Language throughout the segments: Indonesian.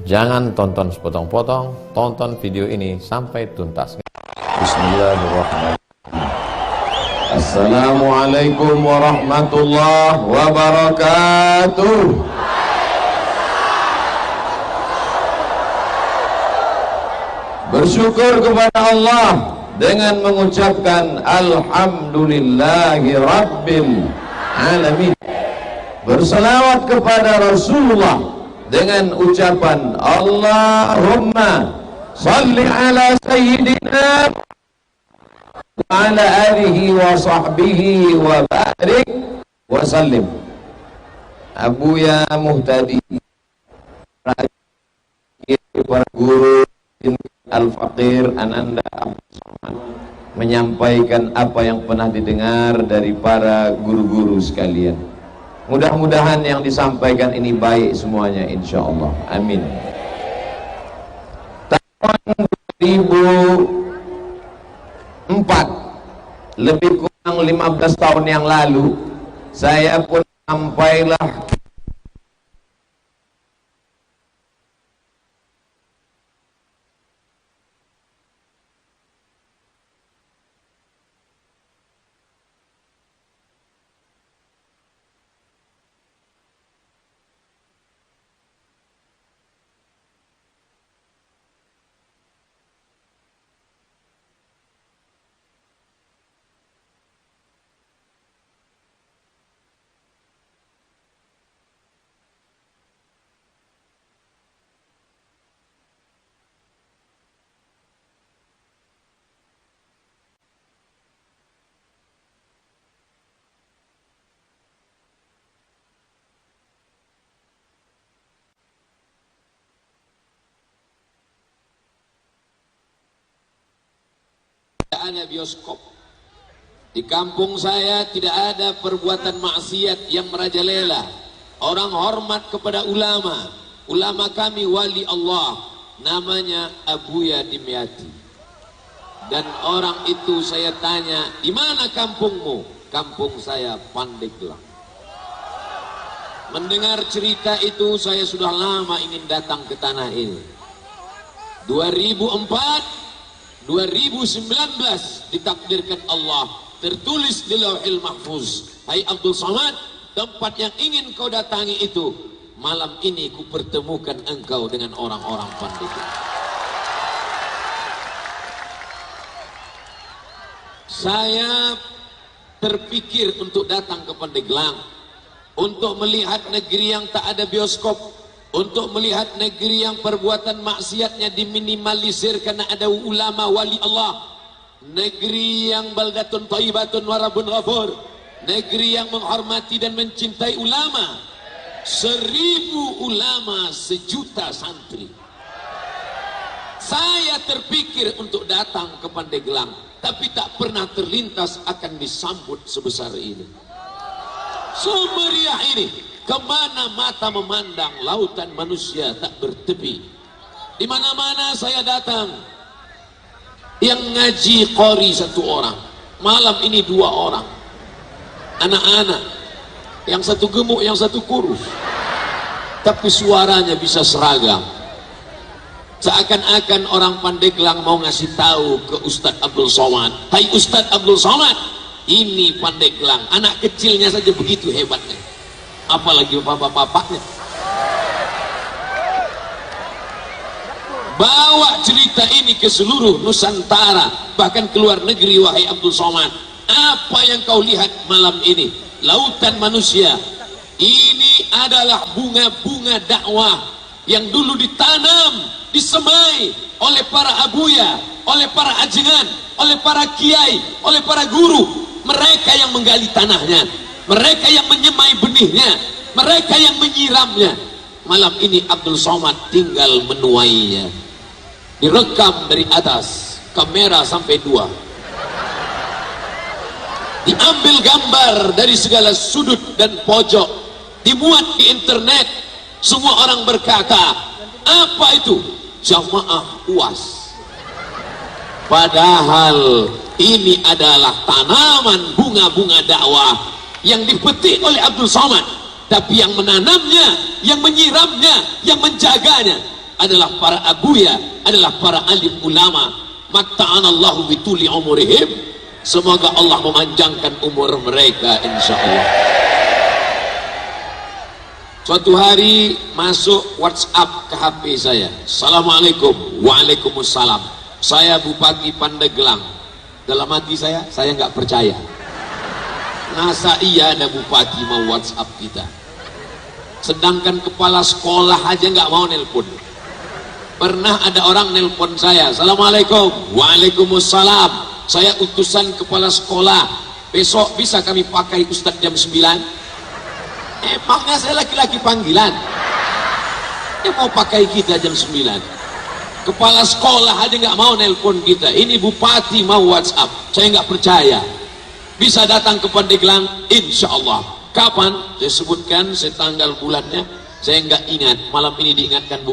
Jangan tonton sepotong-potong, tonton video ini sampai tuntas. Bismillahirrahmanirrahim. Assalamualaikum warahmatullahi wabarakatuh. Bersyukur kepada Allah dengan mengucapkan Alhamdulillahi Rabbil Alamin. Berselawat kepada Rasulullah dengan ucapan Allahumma salli ala sayyidina wa ala alihi wa sahbihi wa barik wa sallim. Abuya Muhtadi, para guru Al-Faqir Ananda menyampaikan apa yang pernah didengar dari para guru-guru sekalian. Mudah-mudahan yang disampaikan ini baik semuanya, insya Allah. Amin. Tahun 2004, lebih kurang 15 tahun yang lalu, saya pun sampailah ada bioskop. Di kampung saya tidak ada perbuatan maksiat yang merajalela. Orang hormat kepada ulama. Ulama kami wali Allah, namanya Abuya Dimyati. Dan orang itu saya tanya, di mana kampungmu? Kampung saya Pandeglang. Mendengar cerita itu saya sudah lama ingin datang ke tanah ini. 2019 ditakdirkan Allah, tertulis di Lauhil Mahfuz, hai Abdul Somad, tempat yang ingin kau datangi itu, malam ini ku pertemukan engkau dengan orang-orang Pandeglang. Saya terpikir untuk datang ke Pandeglang, untuk melihat negeri yang tak ada bioskop, untuk melihat negeri yang perbuatan maksiatnya diminimalisir karena ada ulama wali Allah, negeri yang baldatun thayyibatun wa rabbun ghafur, negeri yang menghormati dan mencintai ulama, 1000 ulama, 1.000.000 santri. Saya terpikir untuk datang ke Pandeglang, tapi tak pernah terlintas akan disambut sebesar ini, semeriah ini. Kemana mata memandang, lautan manusia tak bertepi. Di mana-mana saya datang, yang ngaji qori 1 orang, malam ini 2 orang, anak-anak, yang satu gemuk, yang satu kurus, tapi suaranya bisa seragam. Seakan-akan orang Pandeglang mau ngasih tahu ke Ustadz Abdul Somad, hai Ustadz Abdul Somad, ini Pandeglang, anak kecilnya saja begitu hebatnya, apalagi bapak-bapaknya. Bawa cerita ini ke seluruh Nusantara, bahkan ke luar negeri, wahai Abdul Somad. Apa yang kau lihat malam ini? Lautan manusia. Ini adalah bunga-bunga dakwah yang dulu ditanam, disemai oleh para abuya, oleh para ajengan, oleh para kiai, oleh para guru. Mereka yang menggali tanahnya, mereka yang menyemai benihnya, mereka yang menyiramnya. Malam ini Abdul Somad tinggal menuainya. Direkam dari atas, kamera sampai 2. Diambil gambar dari segala sudut dan pojok, dimuat di internet. Semua orang berkata, apa itu? Jamaah UAS. Padahal ini adalah tanaman bunga-bunga dakwah yang dipetik oleh Abdul Somad, tapi yang menanamnya, yang menyiramnya, yang menjaganya adalah para abuya, adalah para alim ulama. Matta'anallahu bituli umurihim, semoga Allah memanjangkan umur mereka insyaallah. Suatu hari masuk WhatsApp ke HP saya, Assalamualaikum. Waalaikumsalam, saya Bupati Pandeglang. Dalam hati saya nggak percaya, masa iya ada bupati mau WhatsApp kita, sedangkan kepala sekolah aja nggak mau nelpon. Pernah ada orang nelpon saya, Assalamualaikum. Waalaikumsalam, saya utusan kepala sekolah, besok bisa kami pakai Ustadz jam 9? Emangnya saya laki-laki panggilan? Mau pakai kita jam 9? Kepala sekolah aja nggak mau nelpon kita, ini bupati mau WhatsApp. Saya nggak percaya. Bisa datang ke Pandeglang insya Allah. Kapan? Saya sebutkan, saya tanggal bulannya, saya nggak ingat. Malam ini diingatkan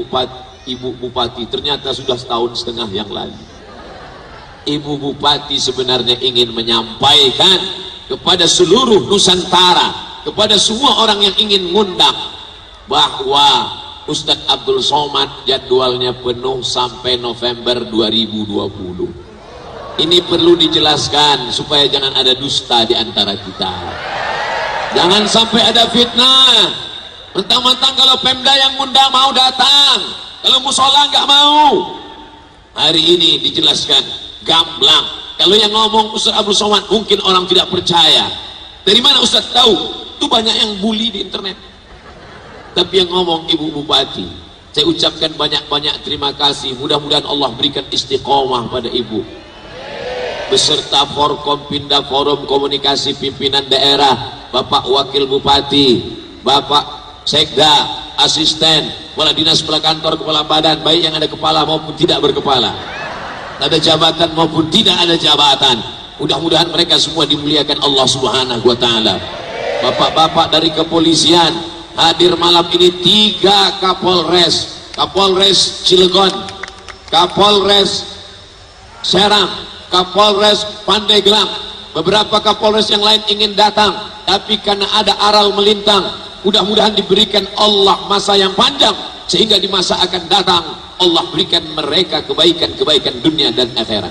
Ibu Bupati, ternyata sudah setahun setengah yang lalu. Ibu Bupati sebenarnya ingin menyampaikan kepada seluruh Nusantara, kepada semua orang yang ingin ngundang, bahwa Ustadz Abdul Somad jadwalnya penuh sampai November 2020. Ini perlu dijelaskan supaya jangan ada dusta di antara kita. Jangan sampai ada fitnah. Mentang-mentang kalau Pemda yang ngundang mau datang, kalau musola nggak mau. Hari ini dijelaskan gamblang. Kalau yang ngomong Ustadz Abdul Somad mungkin orang tidak percaya. Dari mana Ustadz tahu? Itu banyak yang bully di internet. Tapi yang ngomong Ibu Bupati, saya ucapkan banyak-banyak terima kasih. Mudah-mudahan Allah berikan istiqomah pada Ibu, beserta Forkompinda, Forum Komunikasi Pimpinan Daerah, Bapak Wakil Bupati, Bapak Sekda, Asisten, Kepala Dinas, Kepala Kantor, Kepala Badan, baik yang ada kepala maupun tidak berkepala, ada jabatan maupun tidak ada jabatan. Mudah-mudahan mereka semua dimuliakan Allah Subhanahu wa Ta'ala. Bapak-bapak dari kepolisian hadir malam ini, 3 Kapolres, Kapolres Cilegon, Kapolres Serang, Kapolres Pandeglang, beberapa Kapolres yang lain ingin datang, tapi karena ada aral melintang, mudah-mudahan diberikan Allah masa yang panjang, sehingga di masa akan datang Allah berikan mereka kebaikan-kebaikan dunia dan akhirat.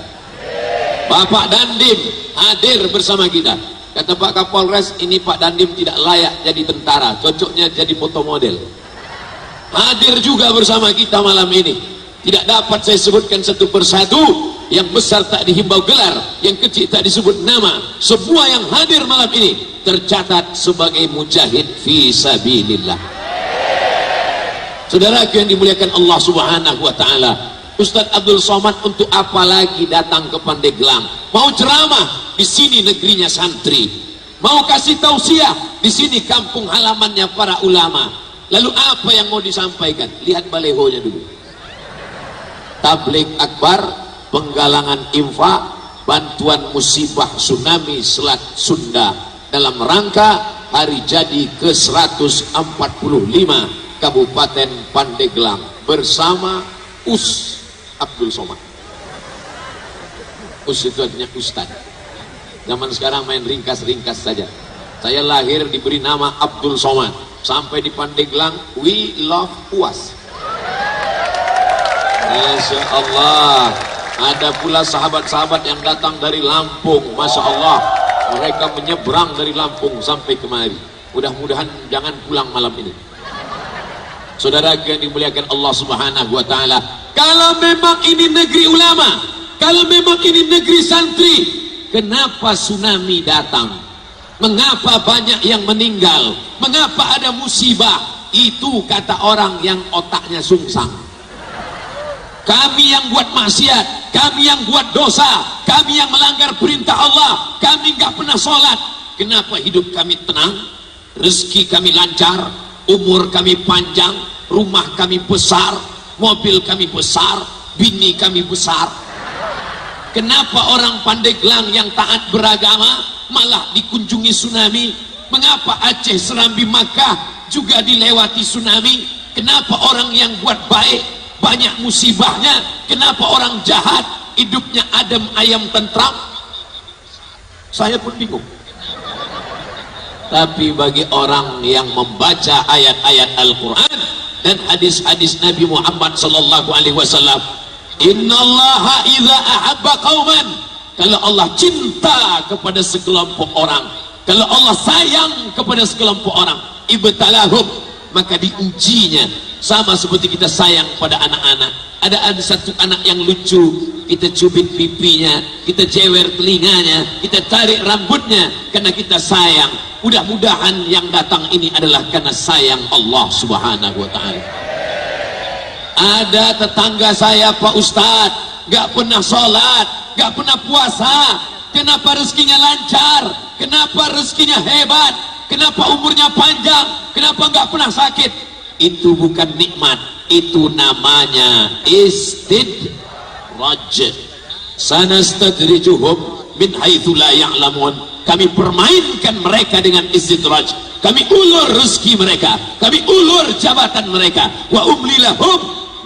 Bapak Dandim hadir bersama kita. Kata Pak Kapolres, ini Pak Dandim tidak layak jadi tentara, cocoknya jadi foto model. Hadir juga bersama kita malam ini. Tidak dapat saya sebutkan satu persatu, yang besar tak dihimbau gelar, yang kecil tak disebut nama. Semua yang hadir malam ini tercatat sebagai mujahid fi sabilillah. Saudaraku yang dimuliakan Allah Subhanahu wa Ta'ala, Ustadz Abdul Somad untuk apa lagi datang ke Pandeglang? Mau ceramah, di sini negerinya santri. Mau kasih tausiah, di sini kampung halamannya para ulama. Lalu apa yang mau disampaikan? Lihat balehonya dulu. Tabligh akbar, penggalangan infak, bantuan musibah tsunami Selat Sunda dalam rangka hari jadi ke-145 Kabupaten Pandeglang bersama US Abdul Somad. US itu artinya Ustad. Zaman sekarang main ringkas-ringkas saja. Saya lahir diberi nama Abdul Somad, sampai di Pandeglang we love UAS. Masya Allah. Ada pula sahabat-sahabat yang datang dari Lampung, Masya Allah, mereka menyeberang dari Lampung sampai kemari. Mudah-mudahan jangan pulang malam ini. Saudara yang dimuliakan Allah Subhanahu wa Ta'ala, kalau memang ini negeri ulama, kalau memang ini negeri santri, kenapa tsunami datang? Mengapa banyak yang meninggal? Mengapa ada musibah? Itu kata orang yang otaknya sungsang. Kami yang buat maksiat, kami yang buat dosa, kami yang melanggar perintah Allah, kami nggak pernah sholat. Kenapa hidup kami tenang, rezeki kami lancar, umur kami panjang, rumah kami besar, mobil kami besar, bini kami besar? Kenapa orang Pandeglang yang taat beragama malah dikunjungi tsunami? Mengapa Aceh, Serambi, Makkah juga dilewati tsunami? Kenapa orang yang buat baik banyak musibahnya? Kenapa orang jahat hidupnya adem ayam tentram? Saya pun bingung. Tapi bagi orang yang membaca ayat-ayat Al-Quran, dan hadis-hadis Nabi Muhammad sallallahu alaihi wasallam. Innallaha idza ahabba qauman, kalau Allah cinta kepada sekelompok orang, kalau Allah sayang kepada sekelompok orang, ibtalahum, maka diujinya. Sama seperti kita sayang pada anak-anak. Ada satu anak yang lucu, kita cubit pipinya, kita jewer telinganya, kita tarik rambutnya karena kita sayang. Mudah-mudahan yang datang ini adalah karena sayang Allah subhanahu wa ta'ala. Ada tetangga saya, Pak Ustadz, gak pernah sholat, gak pernah puasa. Kenapa rezekinya lancar? Kenapa rezekinya hebat? Kenapa umurnya panjang? Kenapa gak pernah sakit? Itu bukan nikmat, itu namanya istidraj. Sanastadrijuhum min haitsu la ya'lamun. Kami permainkan mereka dengan istidraj. Kami ulur rezeki mereka, kami ulur jabatan mereka. Wa umli lahum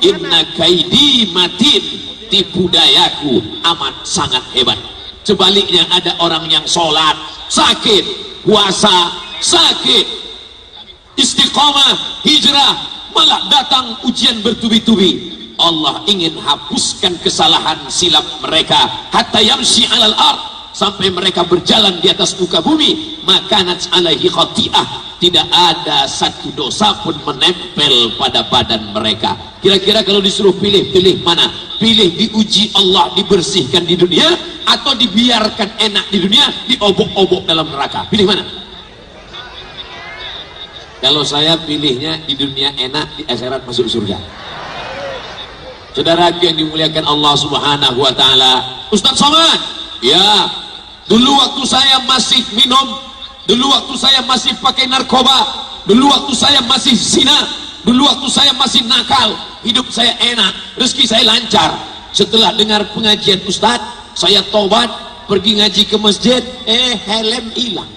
inna kaidi matin. Tipu dayaku amat sangat hebat. Sebaliknya ada orang yang sholat sakit, puasa sakit, istiqamah, hijrah, malah datang ujian bertubi-tubi. Allah ingin hapuskan kesalahan silap mereka hatta yamshi 'alal ard, sampai mereka berjalan di atas muka bumi. Makanat alaihi khati'ah, tidak ada satu dosa pun menempel pada badan mereka. Kira-kira kalau disuruh pilih, pilih mana? Pilih diuji Allah, dibersihkan di dunia, atau dibiarkan enak di dunia, diobok-obok dalam neraka? Pilih mana? Kalau saya pilihnya di dunia enak, di akhirat masuk surga. Saudara yang dimuliakan Allah subhanahu wa ta'ala, Ustaz Somad, ya, dulu waktu saya masih minum, dulu waktu saya masih pakai narkoba, dulu waktu saya masih zina, dulu waktu saya masih nakal, hidup saya enak, rezeki saya lancar. Setelah dengar pengajian Ustaz, saya tobat, pergi ngaji ke masjid, helm hilang.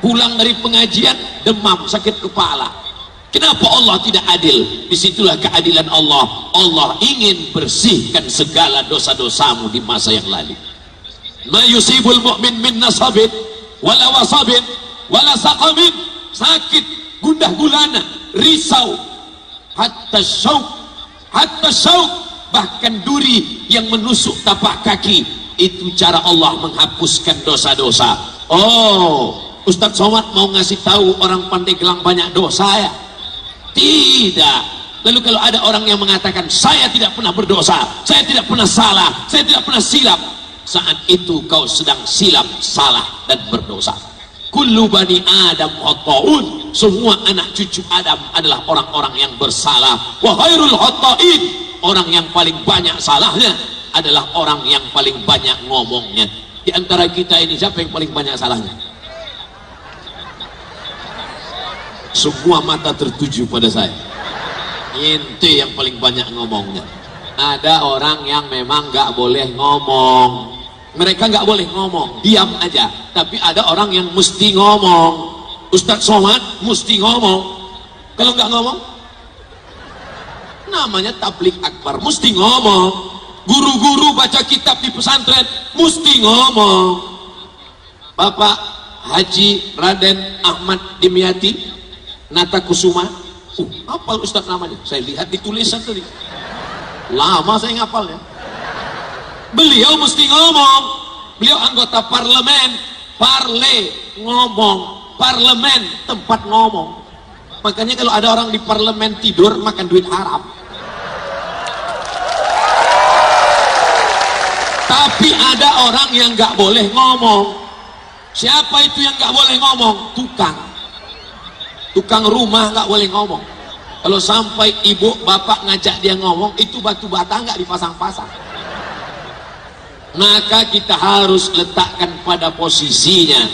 Pulang dari pengajian demam, sakit kepala. Kenapa Allah tidak adil? Disitulah keadilan Allah. Allah ingin bersihkan segala dosa-dosamu di masa yang lalu. Ma yusibul mu'min min nasabin wala wasabin wala saqamin, sakit, gundah gulana, risau, hatta syauk, bahkan duri yang menusuk tapak kaki. Itu cara Allah menghapuskan dosa-dosa. Oh, Ustadz Somad mau ngasih tahu orang Pandeglang banyak dosa ya? Tidak. Lalu kalau ada orang yang mengatakan saya tidak pernah berdosa, saya tidak pernah salah, saya tidak pernah silap, saat itu kau sedang silap, salah dan berdosa. Kullu bani Adam khata'un, semua anak cucu Adam adalah orang-orang yang bersalah. Wa khairul khata'in, orang yang paling banyak salahnya adalah orang yang paling banyak ngomongnya. Di antara kita ini siapa yang paling banyak salahnya? Semua mata tertuju pada saya. Ente yang paling banyak ngomongnya. Ada orang yang memang gak boleh ngomong, mereka gak boleh ngomong, diam aja. Tapi ada orang yang mesti ngomong. Ustadz Somad mesti ngomong. Kalau gak ngomong, namanya tabligh akbar, mesti ngomong. Guru-guru baca kitab di pesantren mesti ngomong. Bapak Haji Raden Ahmad Dimyati Nata Kusuma, hafal Ustadz namanya, saya lihat di tulisan tadi, lama saya ngapalnya. Beliau mesti ngomong, beliau anggota parlemen, ngomong, parlemen tempat ngomong. Makanya kalau ada orang di parlemen tidur, makan duit haram. Tapi ada orang yang gak boleh ngomong. Siapa itu yang gak boleh ngomong? Tukang rumah nggak boleh ngomong. Kalau sampai ibu bapak ngajak dia ngomong, itu batu bata nggak dipasang-pasang. Maka kita harus letakkan pada posisinya.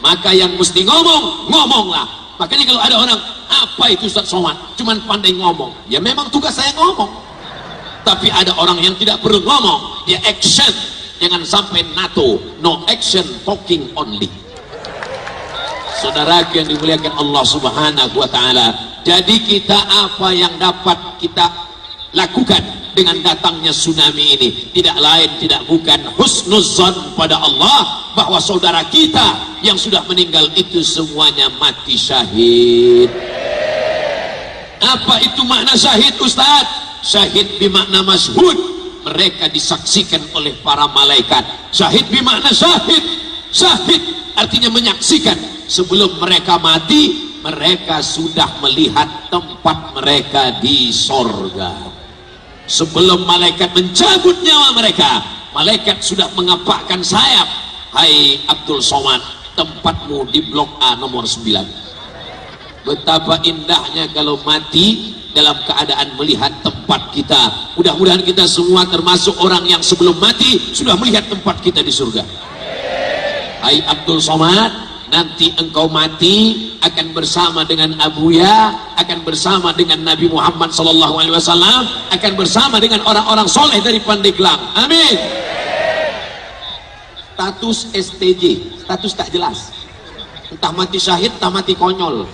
Maka yang mesti ngomong, ngomonglah. Makanya kalau ada orang, apa itu Ustadz Somad? Cuman pandai ngomong. Ya memang tugas saya ngomong. Tapi ada orang yang tidak perlu ngomong, dia action. Jangan sampai NATO, no action, talking only. Saudara yang dimuliakan Allah subhanahu wa ta'ala, jadi kita apa yang dapat kita lakukan dengan datangnya tsunami ini? Tidak lain, tidak bukan husnuzan pada Allah bahwa saudara kita yang sudah meninggal itu semuanya mati syahid. Apa itu makna syahid, Ustaz? Syahid bermakna masyhud, mereka disaksikan oleh para malaikat. Syahid bermakna syahid, syahid artinya menyaksikan. Sebelum mereka mati, mereka sudah melihat tempat mereka di sorga. Sebelum malaikat mencabut nyawa mereka, malaikat sudah mengepakkan sayap. Hai Abdul Somad, tempatmu di blok A nomor 9. Betapa indahnya kalau mati dalam keadaan melihat tempat kita. Mudah-mudahan kita semua termasuk orang yang sebelum mati sudah melihat tempat kita di surga. Hai Abdul Somad, nanti engkau mati akan bersama dengan Abuya, akan bersama dengan Nabi Muhammad SAW, akan bersama dengan orang-orang soleh dari Pandeglang. Amin. Status STJ, status tak jelas, entah mati syahid, entah mati konyol.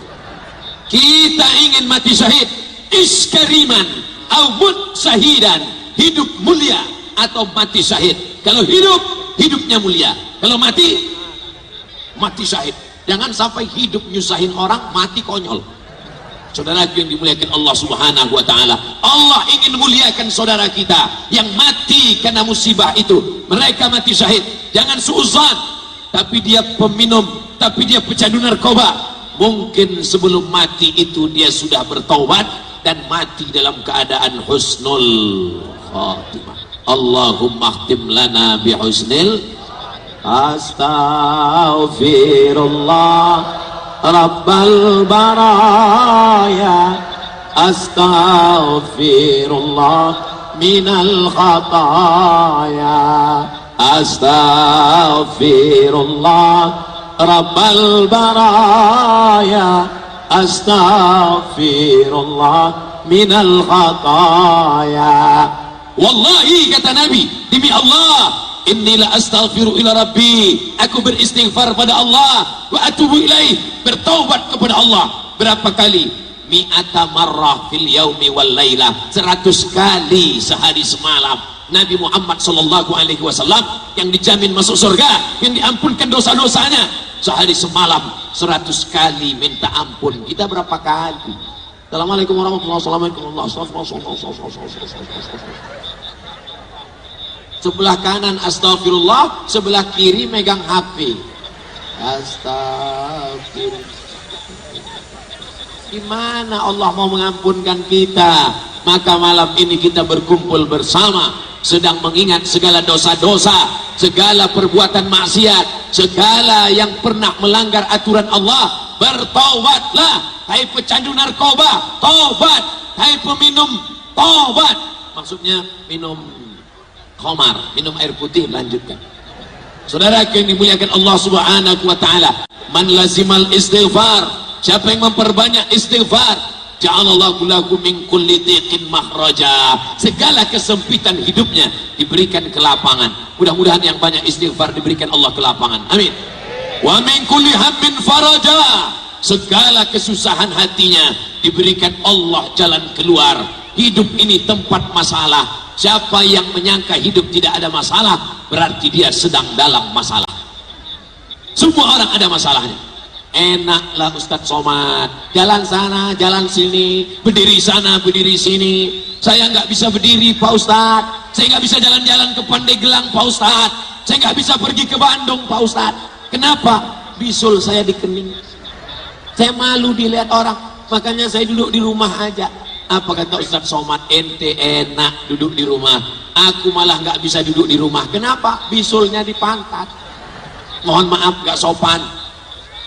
Kita ingin mati syahid, iskariman, awmud syahidan, hidup mulia atau mati syahid. Kalau hidup, hidupnya mulia. Kalau mati, mati syahid. Jangan sampai hidup nyusahin orang, mati konyol. Saudara yang dimuliakan Allah Subhanahu wa ta'ala, Allah ingin muliakan saudara kita yang mati karena musibah itu. Mereka mati syahid. Jangan suuzan, tapi dia peminum, tapi dia pecandu narkoba. Mungkin sebelum mati itu dia sudah bertaubat dan mati dalam keadaan husnul khatimah. Allahumma khtim lana bi husnil. Astaghfirullah Rabbal baraya, astaghfirullah minal khataya, astaghfirullah Rabbal baraya, astaghfirullah minal khataya. Wallahi, kata Nabi, demi Allah, inni la astaghfiru ila rabbi, aku beristighfar pada Allah, wa atubu ilaih, bertaubat kepada Allah. Berapa kali? Mi'ata marrah fil yaumi wal laylah, 100 kali sehari semalam. Nabi Muhammad sallallahu alaihi wasallam yang dijamin masuk surga, yang diampunkan dosa-dosanya, sehari semalam 100 kali minta ampun. Kita berapa kali? Assalamualaikum warahmatullahi wabarakatuh. Sebelah kanan astagfirullah, sebelah kiri megang HP. Astagfirullah. Gimana Allah mau mengampunkan kita? Maka malam ini kita berkumpul bersama, sedang mengingat segala dosa-dosa, segala perbuatan maksiat, segala yang pernah melanggar aturan Allah. Bertaubatlah, hai pecandu narkoba, taubat. Hai peminum, taubat. Maksudnya minum khamar, minum air putih, lanjutkan. Saudara yang dimuliakan Allah Subhanahu wa ta'ala, man lazimal istighfar, siapa yang memperbanyak istighfar, ja'alallahu lahu min kulli dhiqin mahraja, segala kesempitan hidupnya diberikan kelapangan. Mudah-mudahan yang banyak istighfar diberikan Allah kelapangan. Amin. Wa min kulli hammin faraja, segala kesusahan hatinya diberikan Allah jalan keluar. Hidup ini tempat masalah. Siapa yang menyangka hidup tidak ada masalah, berarti dia sedang dalam masalah. Semua orang ada masalahnya. Enaklah Ustadz Somad, jalan sana, jalan sini, berdiri sana, berdiri sini. Saya nggak bisa berdiri Pak Ustadz, saya nggak bisa jalan-jalan ke Pandeglang Pak Ustadz, saya nggak bisa pergi ke Bandung Pak Ustadz. Kenapa? Bisul saya di kening. Saya malu dilihat orang, makanya saya duduk di rumah aja. Apa kata Ustadz Somad? Ente enak duduk di rumah, aku malah nggak bisa duduk di rumah. Kenapa? Bisulnya di pantat. Mohon maaf, nggak sopan.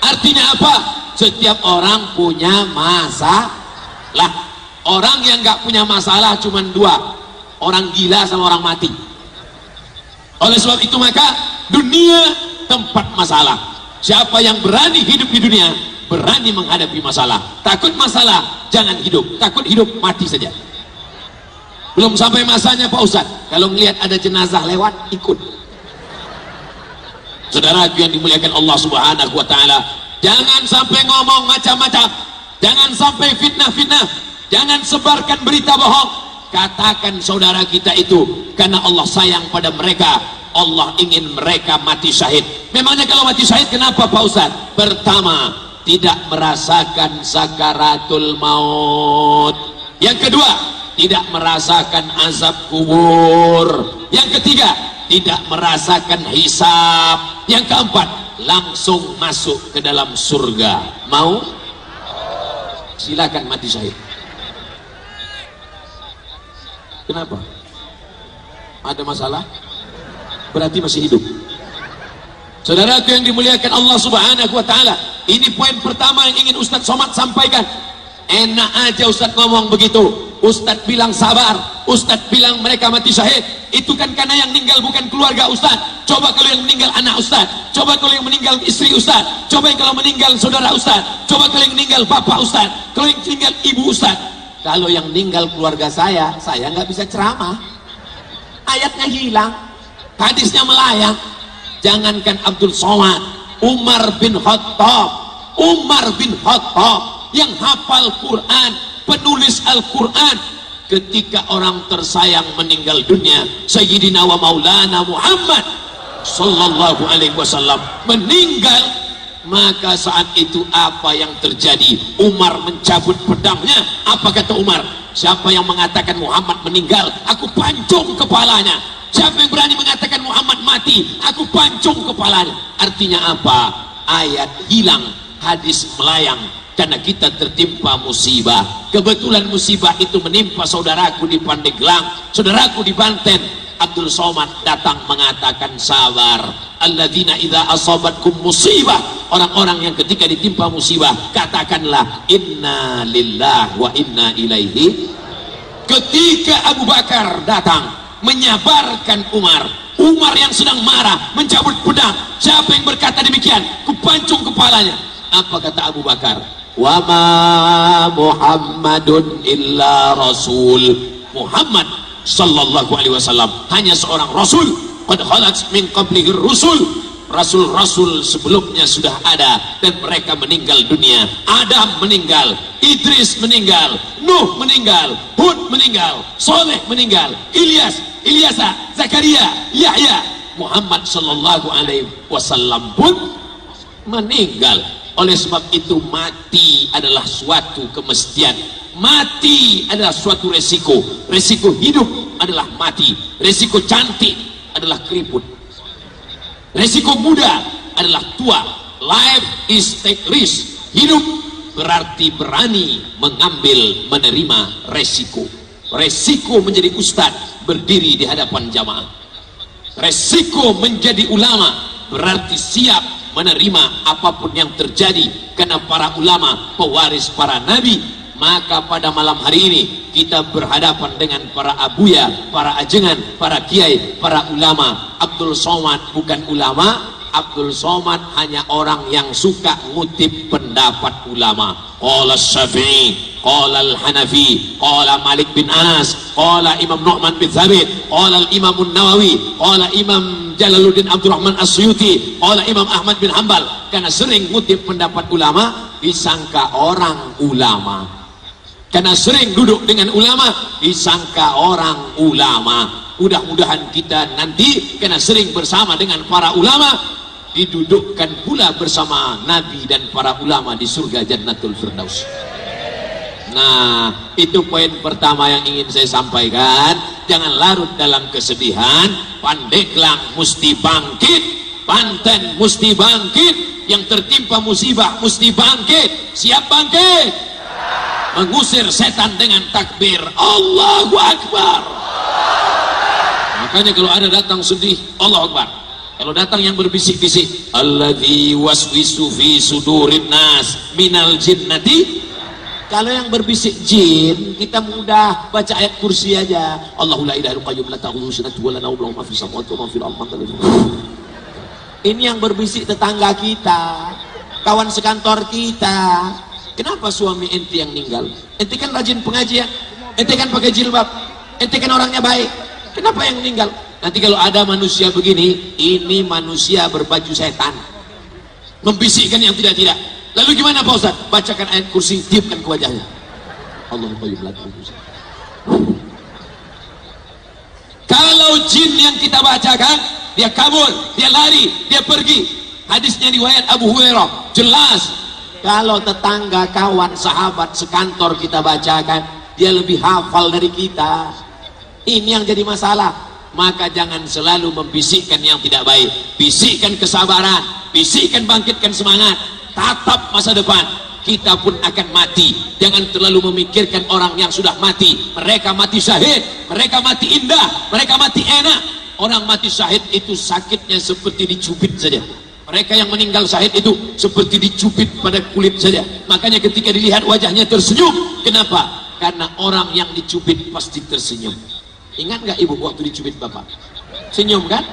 Artinya apa? Setiap orang punya masalah. Orang yang nggak punya masalah cuma dua, orang gila sama orang mati. Oleh sebab itu maka dunia tempat masalah. Siapa yang berani hidup di dunia, berani menghadapi masalah. Takut masalah, jangan hidup. Takut hidup, mati saja. Belum sampai masanya Pak Ustadz, kalau melihat ada jenazah lewat, ikut. Saudara yang dimuliakan Allah Subhanahu wa ta'ala, jangan sampai ngomong macam-macam, jangan sampai fitnah-fitnah, jangan sebarkan berita bohong. Katakan saudara kita itu, karena Allah sayang pada mereka, Allah ingin mereka mati syahid. Memangnya kalau mati syahid kenapa Pak Ustadz? Pertama, tidak merasakan sakaratul maut. Yang kedua, tidak merasakan azab kubur. Yang ketiga, tidak merasakan hisab. Yang keempat, langsung masuk ke dalam surga. Mau? Silakan mati syahid. Kenapa? Ada masalah? Berarti masih hidup. Saudaraku yang dimuliakan Allah Subhanahu wa ta'ala, ini poin pertama yang ingin Ustadz Somad sampaikan. Enak aja Ustadz ngomong begitu, Ustadz bilang sabar, Ustadz bilang mereka mati syahid. Itu kan karena yang meninggal bukan keluarga Ustadz. Coba kalau yang meninggal anak Ustadz, coba kalau yang meninggal istri Ustadz, coba kalau meninggal saudara Ustadz, coba kalau yang meninggal bapak Ustadz, kalau yang meninggal ibu Ustadz. Kalau yang meninggal keluarga saya nggak bisa ceramah, ayatnya hilang, hadisnya melayang. Jangankan Abdul Somad, Umar bin Khattab yang hafal Quran, penulis Al-Quran, ketika orang tersayang meninggal dunia, Sayyidina wa Maulana Muhammad sallallahu alaihi wasallam meninggal, maka saat itu apa yang terjadi? Umar mencabut pedangnya. Apa kata Umar? Siapa yang mengatakan Muhammad meninggal, aku pancung kepalanya. Siapa yang berani mengatakan Muhammad mati, aku pancung kepalanya. Artinya apa? Ayat hilang, hadis melayang, karena kita tertimpa musibah. Kebetulan musibah itu menimpa saudaraku di Pandeglang, saudaraku di Banten. Abdul Somad datang mengatakan sabar. Alladzina idza asabatkum musibah, orang-orang yang ketika ditimpa musibah katakanlah inna lillahi wa inna ilaihi. Ketika Abu Bakar datang menyabarkan Umar yang sedang marah, mencabut pedang, siapa yang berkata demikian? Kupancung kepalanya. Apa kata Abu Bakar? Wa ma Muhammadun illa rasul. Muhammad sallallahu alaihi wasallam hanya seorang rasul. Qad khalat min qablihi rusul. Rasul-rasul sebelumnya sudah ada dan mereka meninggal dunia. Adam meninggal, Idris meninggal, Nuh meninggal, Hud meninggal, Soleh meninggal, Ilyasa, Zakaria, Yahya. Muhammad sallallahu alaihi wasallam pun meninggal. Oleh sebab itu mati adalah suatu kemestian. Mati adalah suatu resiko. Resiko hidup adalah mati. Resiko cantik adalah keriput. Resiko muda adalah tua. Life is take risk. Hidup berarti berani mengambil, menerima resiko. Resiko menjadi ustadz, berdiri di hadapan jamaah. Resiko menjadi ulama berarti siap menerima apapun yang terjadi, karena para ulama pewaris para nabi. Maka pada malam hari ini kita berhadapan dengan para abuya, para ajengan, para kiai, para ulama. Abdul Somad bukan ulama. Abdul Somad hanya orang yang suka ngutip pendapat ulama. Qala Syafi'i, qala Al-Hanafi, qala Malik bin Anas, qala Imam Nu'man bin Thabit, qala Imam Nawawi, qala Imam Jalaluddin Abdurrahman As-Suyuti, qala Imam Ahmad bin Hanbal. Karena sering ngutip pendapat ulama, disangka orang ulama. Karena sering duduk dengan ulama, disangka orang ulama. Mudah-mudahan kita nanti karena sering bersama dengan para ulama, didudukkan pula bersama Nabi dan para ulama di surga Jannatul Firdaus. Nah, itu poin pertama yang ingin saya sampaikan. Jangan larut dalam kesedihan. Pandeglang mesti bangkit, Banten mesti bangkit, yang tertimpa musibah mesti bangkit. Siap bangkit? Mengusir setan dengan takbir Allahu Akbar. Makanya kalau ada datang sedih, Allahu Akbar. Kalau datang yang berbisik-bisik, alladzi waswisu fi sudurin nas minal jinnati. Kalau yang berbisik jin, kita mudah baca ayat kursi aja. Allahu la ilaha illa qayyum la ta'khudhuhu sinatun wa la nawm lahu ma fis samawati wa ma fil ardi. Ini yang berbisik tetangga kita, kawan sekantor kita. Kenapa suami ente yang meninggal? Ente kan rajin pengajian, ente kan pakai jilbab, ente kan orangnya baik. Kenapa yang meninggal? Nanti kalau ada manusia begini, ini manusia berbaju setan, membisikkan yang tidak-tidak. Lalu gimana Pak Ustaz? Bacakan ayat kursi, tiupkan ke wajahnya. Allahu Akbar. Kalau jin yang kita bacakan, dia kabur, dia lari, dia pergi. Hadisnya riwayat Abu Hurairah, jelas. Kalau tetangga, kawan, sahabat, sekantor kita bacakan, dia lebih hafal dari kita. Ini yang jadi masalah. Maka jangan selalu membisikkan yang tidak baik. Bisikkan kesabaran, bisikkan bangkitkan semangat, tatap masa depan. Kita pun akan mati. Jangan terlalu memikirkan orang yang sudah mati. Mereka mati syahid, mereka mati indah, mereka mati enak. Orang mati syahid itu sakitnya seperti dicubit saja. Mereka yang meninggal syahid itu seperti dicubit pada kulit saja. Makanya ketika dilihat wajahnya tersenyum. Kenapa? Karena orang yang dicubit pasti tersenyum. Ingat gak ibu waktu dicubit bapak? Senyum kan?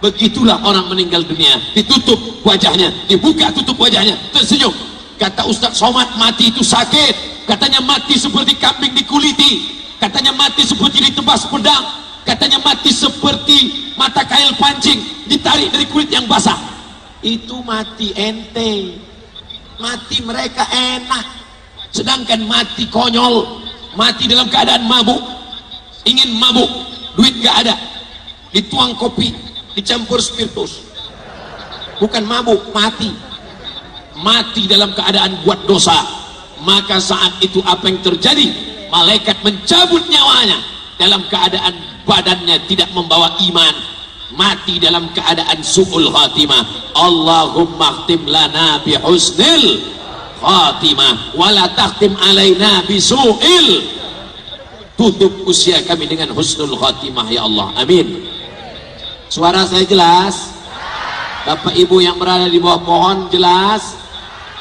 Begitulah orang meninggal dunia. Ditutup wajahnya, dibuka tutup wajahnya, tersenyum. Kata Ustaz Somad, mati itu sakit. Katanya mati seperti kambing dikuliti. Katanya mati seperti ditebas pedang. Katanya mati seperti mata kail pancing ditarik dari kulit yang basah. Itu mati ente. Mati mereka enak. Sedangkan mati konyol, mati dalam keadaan mabuk. Ingin mabuk, duit gak ada, dituang kopi, dicampur spiritus. Bukan mabuk, mati. Mati dalam keadaan buat dosa. Maka saat itu apa yang terjadi? Malaikat mencabut nyawanya dalam keadaan badannya tidak membawa iman. Mati dalam keadaan su'ul khatimah. Allahumma khtim lana bi husnil khatimah wala takhtim alaina bi su'il. Tutup usia kami dengan husnul khatimah ya Allah, amin. Suara saya jelas? Bapak ibu yang berada di bawah pohon jelas?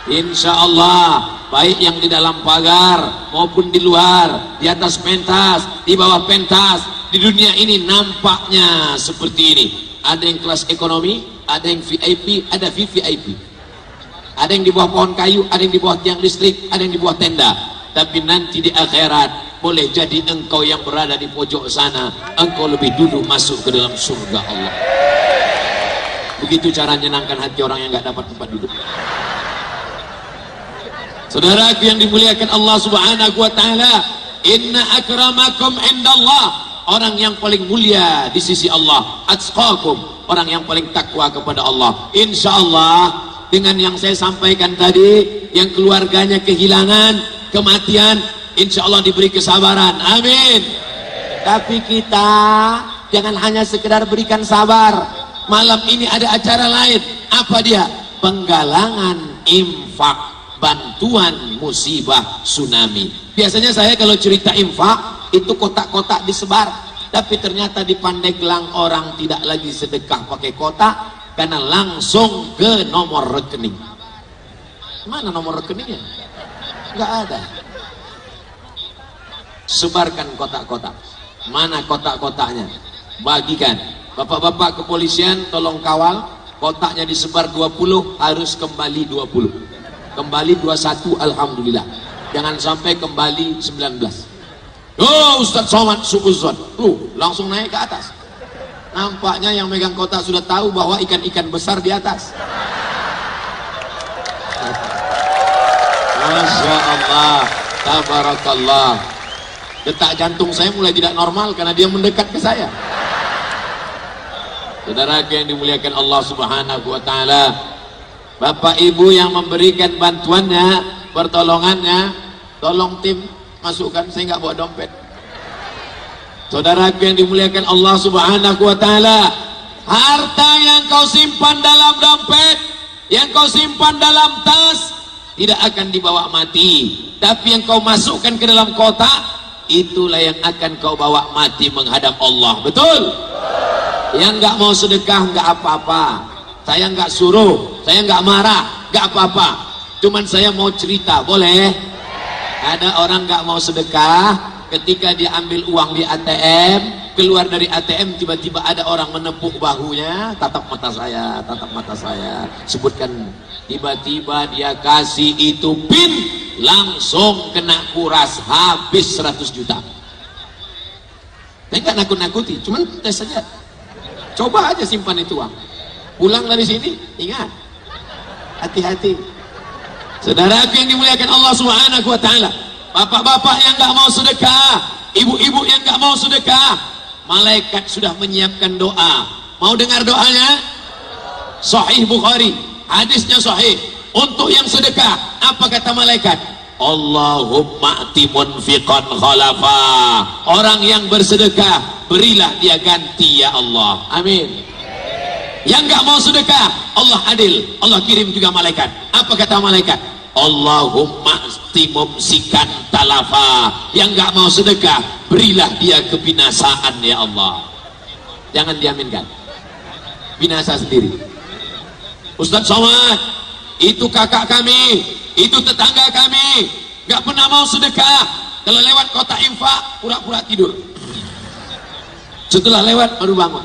Insya Allah. Baik yang di dalam pagar maupun di luar, di atas pentas, di bawah pentas, di dunia ini nampaknya seperti ini. Ada yang kelas ekonomi, ada yang VIP, ada VVIP. Ada yang di bawah pohon kayu, ada yang di bawah tiang listrik, ada yang di bawah tenda. Tapi nanti di akhirat boleh jadi engkau yang berada di pojok sana, engkau lebih dulu masuk ke dalam surga Allah. Begitu cara menyenangkan hati orang yang gak dapat tempat duduk. Saudaraku yang dimuliakan Allah Subhanahu wa taala, inna akramakum indallah, orang yang paling mulia di sisi Allah, atqakum, orang yang paling takwa kepada Allah. Insyaallah dengan yang saya sampaikan tadi, yang keluarganya kehilangan, kematian, insyaallah diberi kesabaran. Amin. Tapi kita jangan hanya sekedar berikan sabar. Malam ini ada acara lain. Apa dia? Penggalangan infak, bantuan musibah tsunami. Biasanya saya kalau cerita infak itu kotak-kotak disebar, tapi ternyata di Pandeglang orang tidak lagi sedekah pakai kotak karena langsung ke nomor rekening. Mana nomor rekeningnya? Nggak ada. Sebarkan kotak-kotak. Mana kotak-kotaknya? Bagikan. Bapak-bapak kepolisian tolong kawal, kotaknya disebar 20 harus kembali 20. Kembali 21 alhamdulillah. Jangan sampai kembali 19. Oh Ustaz Somad suuzon. Langsung naik ke atas. Nampaknya yang megang kotak sudah tahu bahwa ikan-ikan besar di atas. Masya Allah, tabarakallah. Detak jantung saya mulai tidak normal karena dia mendekat ke saya. Saudara yang dimuliakan Allah Subhanahu wa taala, Bapak Ibu yang memberikan bantuannya, pertolongannya, tolong tim masukkan, saya nggak bawa dompet. Saudara yang dimuliakan Allah Subhanahu wa taala, harta yang kau simpan dalam dompet, yang kau simpan dalam tas tidak akan dibawa mati, tapi yang kau masukkan ke dalam kotak itulah yang akan kau bawa mati menghadap Allah. Betul? Yang nggak mau sedekah nggak apa-apa, saya nggak suruh, saya nggak marah, nggak apa-apa. Cuman saya mau cerita, boleh? Ada orang nggak mau sedekah, ketika dia ambil uang di ATM, keluar dari ATM tiba-tiba ada orang menepuk bahunya, tatap mata saya, tatap mata saya, sebutkan. Tiba-tiba dia kasih itu PIN, langsung kena kuras, habis 100 juta. Saya nggak nakut-nakuti, cuman tes saja. Coba aja simpan itu uang. Pulang dari sini, ingat, hati-hati. Saudaraku yang dimuliakan Allah Subhanahu wa taala, bapak-bapak yang nggak mau sedekah, ibu-ibu yang nggak mau sedekah, malaikat sudah menyiapkan doa. Mau dengar doanya? Sahih Bukhari, hadisnya sahih. Untuk yang sedekah, apa kata malaikat? Allahumma ati munfiqan khalafa. Orang yang bersedekah, berilah dia ganti ya Allah. Amin. Yang nggak mau sedekah, Allah adil, Allah kirim juga malaikat. Apa kata malaikat? Allahumma ati mumsikan talafa. Yang nggak mau sedekah, berilah dia kebinasaan ya Allah. Jangan diaminkan, binasa sendiri. Ustaz Somad, itu kakak kami, itu tetangga kami, gak pernah mau sedekah. Kalau lewat kotak infak, pura-pura tidur. Setelah lewat baru bangun.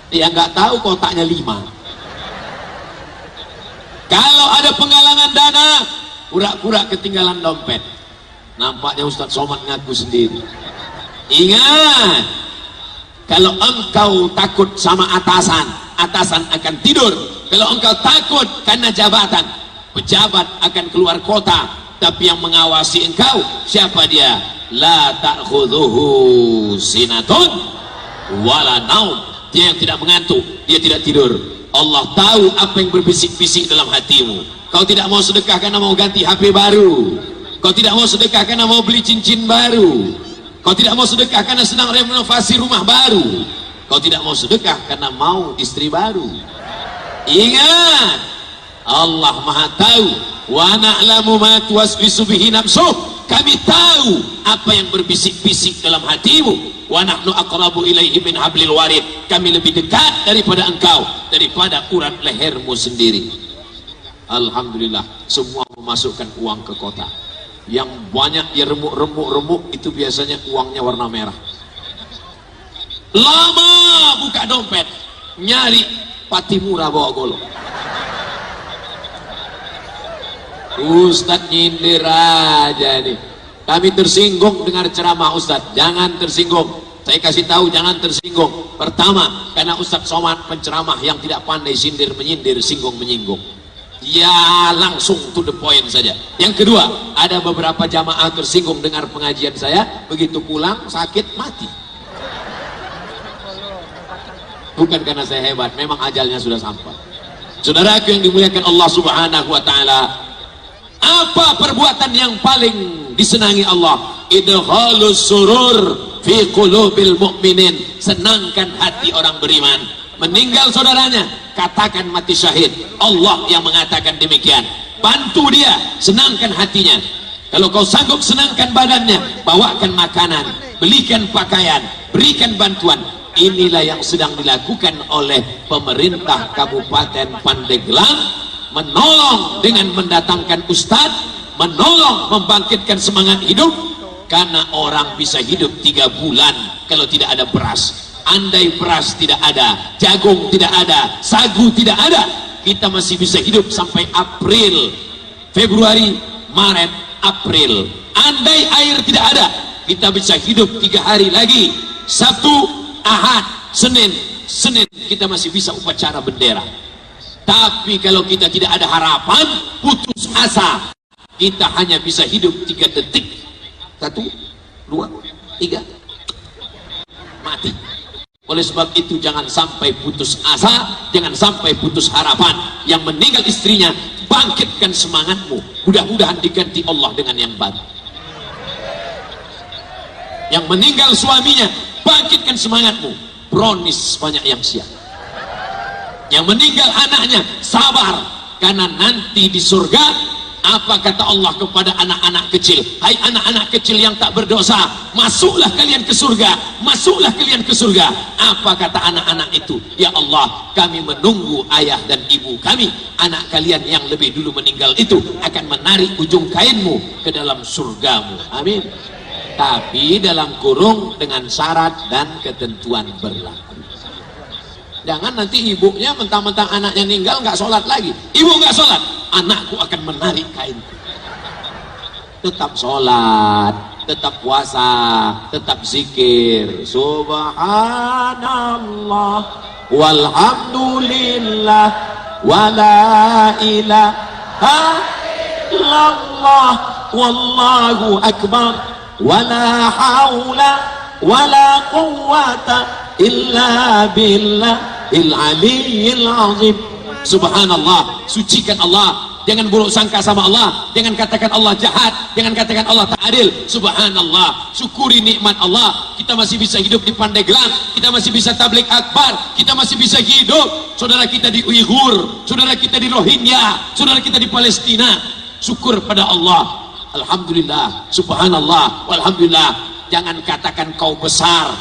Dia gak tahu kotaknya 5. Kalau ada penggalangan dana, pura-pura ketinggalan dompet. Nampaknya Ustaz Somad ngaku sendiri. Ingat, kalau engkau takut sama atasan, atasan akan tidur. Kalau engkau takut karena jabatan, pejabat akan keluar kota, tapi yang mengawasi engkau siapa dia? La ta'khudhuhu sinatun wala naum. Dia yang tidak mengantuk, dia tidak tidur. Allah tahu apa yang berbisik-bisik dalam hatimu. Kau tidak mau sedekah karena mau ganti HP baru. Kau tidak mau sedekah karena mau beli cincin baru. Kau tidak mau sedekah karena sedang renovasi rumah baru. Kau tidak mau sedekah karena mau istri baru. Ingat, Allah Maha tahu. Wa na'lamu ma tuwaswisu bihi nafsuh. Kami tahu apa yang berbisik-bisik dalam hatimu. Wa nahnu aqrabu ilaihi min hablil warid. Kami lebih dekat daripada engkau, daripada urat lehermu sendiri. Alhamdulillah, semua memasukkan uang ke kota. Yang banyak ya remuk-remuk itu biasanya uangnya warna merah. Lama buka dompet, nyari Patimura bawa golok. Ustadz nyindir aja nih. Kami tersinggung dengar ceramah Ustadz. Jangan tersinggung. Saya kasih tahu jangan tersinggung. Pertama, karena Ustadz Somad penceramah yang tidak pandai sindir menyindir, singgung menyinggung. Ya langsung to the point saja. Yang kedua, ada beberapa jamaah tersinggung dengar pengajian saya, begitu pulang sakit mati. Bukan karena saya hebat, memang ajalnya sudah sampai. Saudaraku yang dimuliakan Allah Subhanahu wa taala, apa perbuatan yang paling disenangi Allah? Idkhalus surur fi qulubil mu'minin. Senangkan hati orang beriman. Meninggal saudaranya, katakan mati syahid. Allah yang mengatakan demikian. Bantu dia, senangkan hatinya. Kalau kau sanggup senangkan badannya, bawakan makanan, belikan pakaian, berikan bantuan. Inilah yang sedang dilakukan oleh pemerintah Kabupaten Pandeglang, menolong dengan mendatangkan ustadz, menolong membangkitkan semangat hidup, karena orang bisa hidup 3 bulan kalau tidak ada beras. Andai beras tidak ada, jagung tidak ada, sagu tidak ada, kita masih bisa hidup sampai April, Februari, Maret, April. Andai air tidak ada, kita bisa hidup 3 hari lagi, Sabtu, Ahad, Senin kita masih bisa upacara bendera. Tapi kalau kita tidak ada harapan, putus asa, kita hanya bisa hidup 3 detik. 1, 2, 3, mati. Oleh sebab itu jangan sampai putus asa, jangan sampai putus harapan. Yang meninggal istrinya, bangkitkan semangatmu. Mudah-mudahan diganti Allah dengan yang baru. Yang meninggal suaminya, bangkitkan semangatmu. Bronis banyak yang siap. Yang meninggal anaknya, sabar, karena nanti di surga apa kata Allah kepada anak-anak kecil? Hai anak-anak kecil yang tak berdosa, masuklah kalian ke surga, masuklah kalian ke surga. Apa kata anak-anak itu? Ya Allah, kami menunggu ayah dan ibu kami, anak kalian yang lebih dulu meninggal itu akan menarik ujung kainmu ke dalam surgamu. Amin. Tapi dalam kurung dengan syarat dan ketentuan berlaku. Jangan nanti ibunya mentang-mentang anaknya meninggal nggak sholat lagi. Ibu nggak sholat, anakku akan menarik kain. Tetap sholat, tetap puasa, tetap zikir. Subhanallah, walhamdulillah, wala ilaha illallah, wallahu akbar, wala haula wala quwwata illa billahil aliyyil azim. Subhanallah, sucikan Allah jangan buruk sangka sama Allah, jangan katakan Allah jahat, jangan katakan Allah tak adil. Subhanallah, syukuri nikmat Allah, kita masih bisa hidup di Pandeglang, kita masih bisa tabligh akbar, kita masih bisa hidup. Saudara kita di Uighur, saudara kita di Rohingya, saudara kita di Palestina. Syukur pada Allah, alhamdulillah, subhanallah, walhamdulillah. Jangan katakan kau besar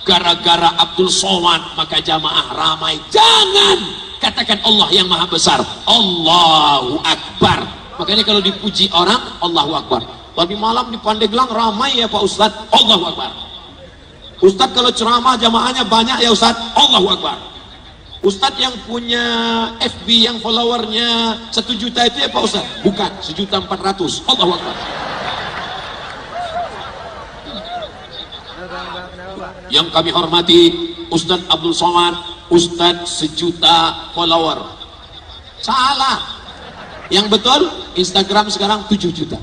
gara-gara Abdul Somad maka jamaah ramai. Jangan katakan Allah yang maha besar, Allahu Akbar. Makanya kalau dipuji orang, Allahu Akbar. Tadi malam di Pandeglang ramai ya Pak Ustadz, Allahu Akbar. Ustadz kalau ceramah jamaahnya banyak ya Ustadz, Allahu Akbar. Ustadz yang punya FB yang followernya 1 juta itu ya Pak Ustadz? Bukan, 1.400.000, Allahu Akbar. Yang kami hormati Ustadz Abdul Somad, Ustadz 1 juta follower. Salah. Yang betul Instagram sekarang 7 juta.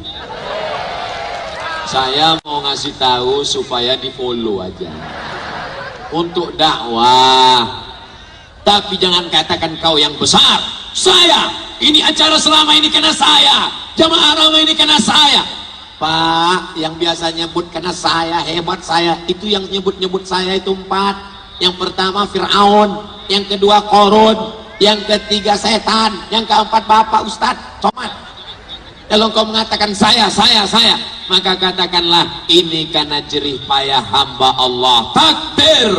Saya mau ngasih tahu supaya di follow aja untuk dakwah. Tapi jangan katakan kau yang besar. Saya, ini acara selama ini karena saya, jamaah ramai ini karena saya. Pak, yang biasa nyebut karena saya, hebat saya, itu yang nyebut-nyebut saya itu 4. Yang pertama Fir'aun, yang kedua Korun, yang ketiga setan, yang keempat Bapak Ustadz Somad. Kalau kau mengatakan saya, maka katakanlah ini karena jerih payah hamba Allah. Takbir.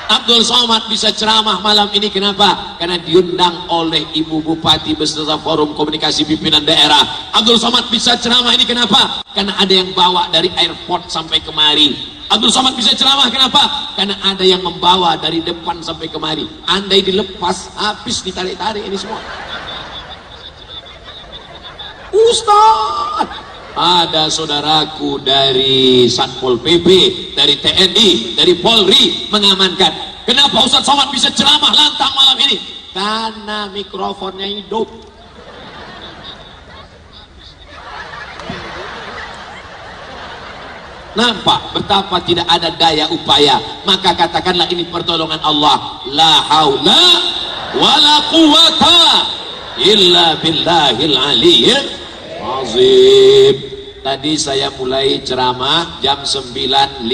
Abdul Somad bisa ceramah malam ini, kenapa? Karena diundang oleh Ibu Bupati beserta Forum Komunikasi Pimpinan Daerah. Abdul Somad bisa ceramah ini, kenapa? Karena ada yang bawa dari airport sampai kemari. Abdul Somad bisa ceramah, kenapa? Karena ada yang membawa dari depan sampai kemari. Andai dilepas, habis ditarik-tarik ini semua. Ustaz, ada saudaraku dari Satpol PP, dari TNI, dari Polri mengamankan. Kenapa Ustaz Somad bisa ceramah lantang malam ini? Karena mikrofonnya hidup. Nampak betapa tidak ada daya upaya, maka katakanlah ini pertolongan Allah. La haula wala quwata illa billahil aliyyil azim. Tadi saya mulai ceramah jam 9.15,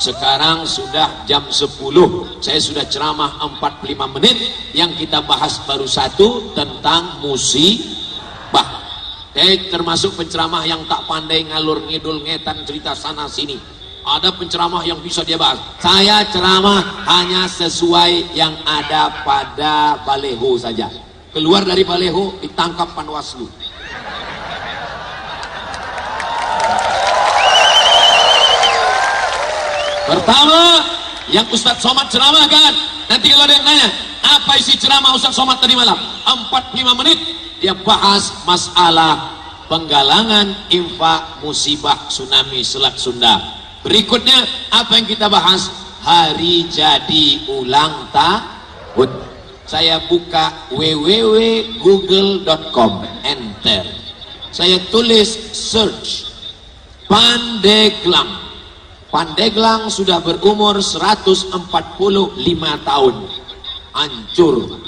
sekarang sudah jam 10. Saya sudah ceramah 45 menit. Yang kita bahas baru 1 tentang musibah. Termasuk penceramah yang tak pandai ngalur ngidul ngetan cerita sana sini. Ada penceramah yang bisa dia bahas. Saya ceramah hanya sesuai yang ada pada baleho saja. Keluar dari baleho ditangkap Panwaslu. Pertama, yang Ustadz Somad ceramahkan. Nanti kalau ada yang nanya, apa isi ceramah Ustadz Somad tadi malam? 45 menit dia bahas masalah penggalangan infak musibah tsunami Selat Sunda. Berikutnya apa yang kita bahas? Hari jadi ulang tahun. Saya buka www.google.com, enter. Saya tulis search Pandeglang. Pandeglang sudah berumur 145 tahun. Hancur.